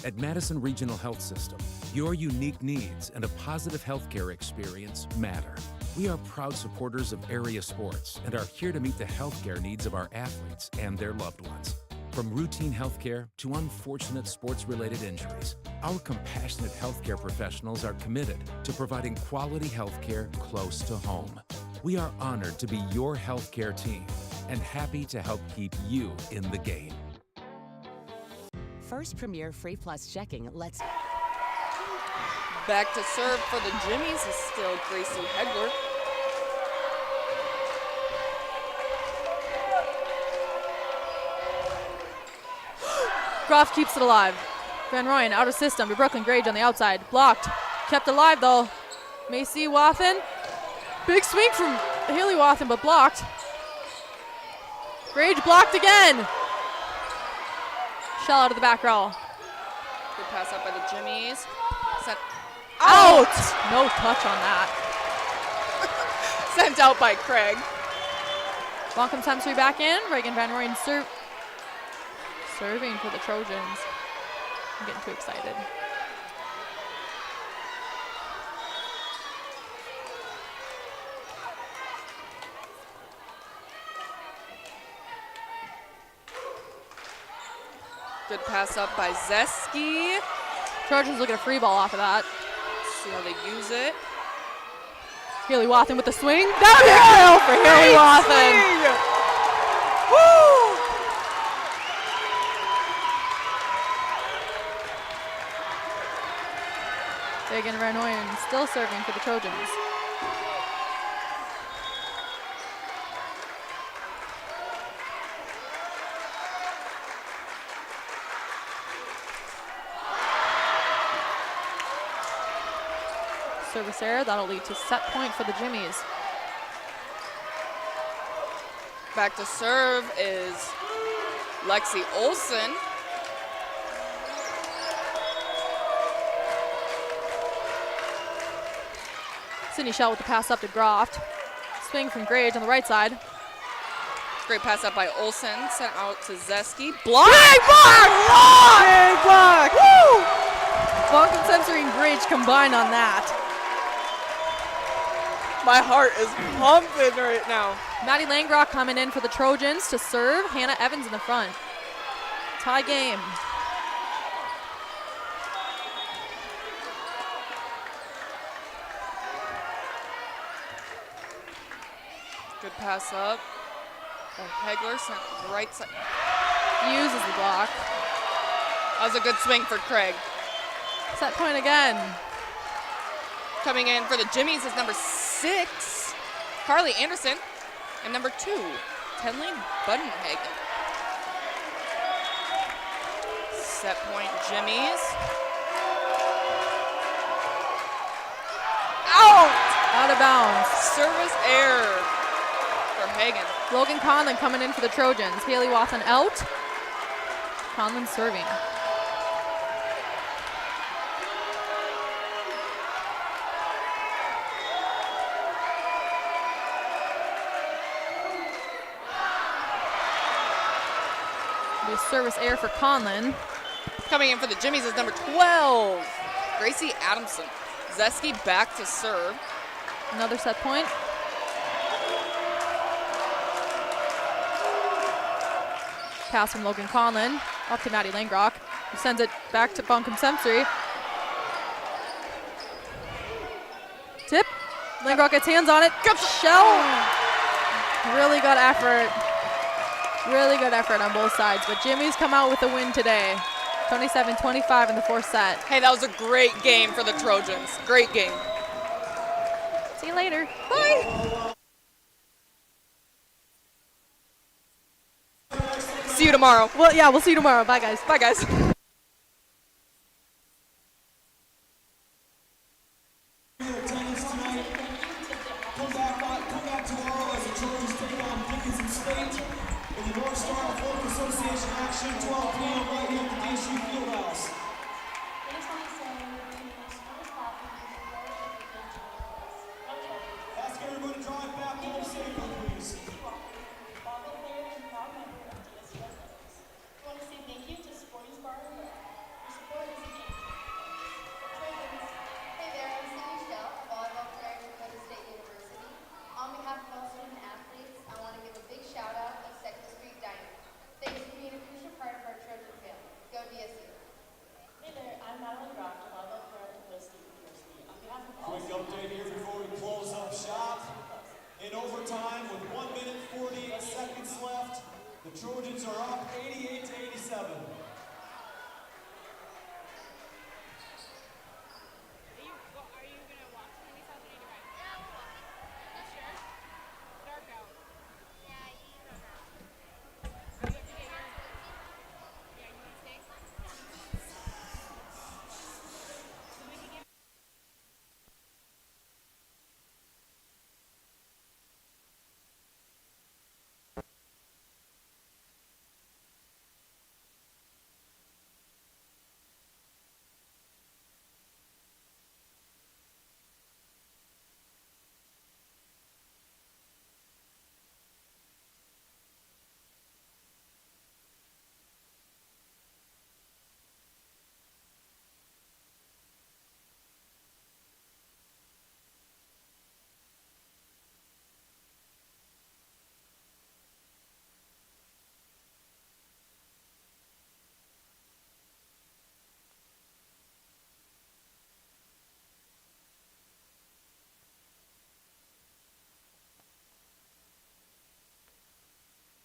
At Madison Regional Health System, your unique needs and a positive healthcare experience matter. We are proud supporters of area sports and are here to meet the healthcare needs of our athletes and their loved ones. From routine healthcare to unfortunate sports-related injuries, our compassionate healthcare professionals are committed to providing quality healthcare close to home. We are honored to be your healthcare team and happy to help keep you in the game. First Premier Free Plus Checking lets... Back to serve for the Jimmies is still Gracie Hegler. Groff keeps it alive. Van Royen out of system to Brooklyn Grage on the outside. Blocked. Kept alive though. Macy Wathen. Big swing from Haley Wathen, but blocked. Grage blocked again. Shell out of the back row. Good pass up by the Jimmies. Sent out. No touch on that. Sent out by Craig. Buncombe Sensory back in. Reagan Van Rooyen serving for the Trojans. I'm getting too excited. Good pass up by Zeski. Trojans look at a free ball off of that. See how they use it. Haley Wathen with the swing. That'll be a kill for Haley Wathen. Woo! Reagan Van Rooyen still serving for the Trojans. Service error, that'll lead to set point for the Jimmies. Back to serve is Lexi Olson. Sydney Shell with the pass up to Groft. Swing from Grage on the right side. Great pass up by Olson, sent out to Zeski. Block! Big block! Big block! Woo! Buncombe Sensory and Grage combined on that. My heart is pumping right now. Maddie Langrock coming in for the Trojans to serve. Hannah Evans in the front. Tie game. Good pass up. Hegler sent right side. Uses the block. That was a good swing for Craig. Set point again. Coming in for the Jimmies is number 6, Carly Anderson, and number 2, Tenley Budenhagen. Set point Jimmies. Out of bounds. Service error for Hagen. Logan Conlon coming in for the Trojans. Haley Watson out. Conlon serving. Be a service error for Conlon. Coming in for the Jimmies is number 12, Gracie Adamson. Zeski back to serve. Another set point. Pass from Logan Conlon up to Maddie Langrock, who sends it back to Buncombe Sensory. Tip. Langrock gets hands on it. Shell. Really good effort. Really good effort on both sides, but Jimmy's come out with the win today. 27-25 in the fourth set. Hey, that was a great game for the Trojans. Great game. See you later. Bye. See you tomorrow. Well, yeah, we'll see you tomorrow. Bye, guys. Bye, guys.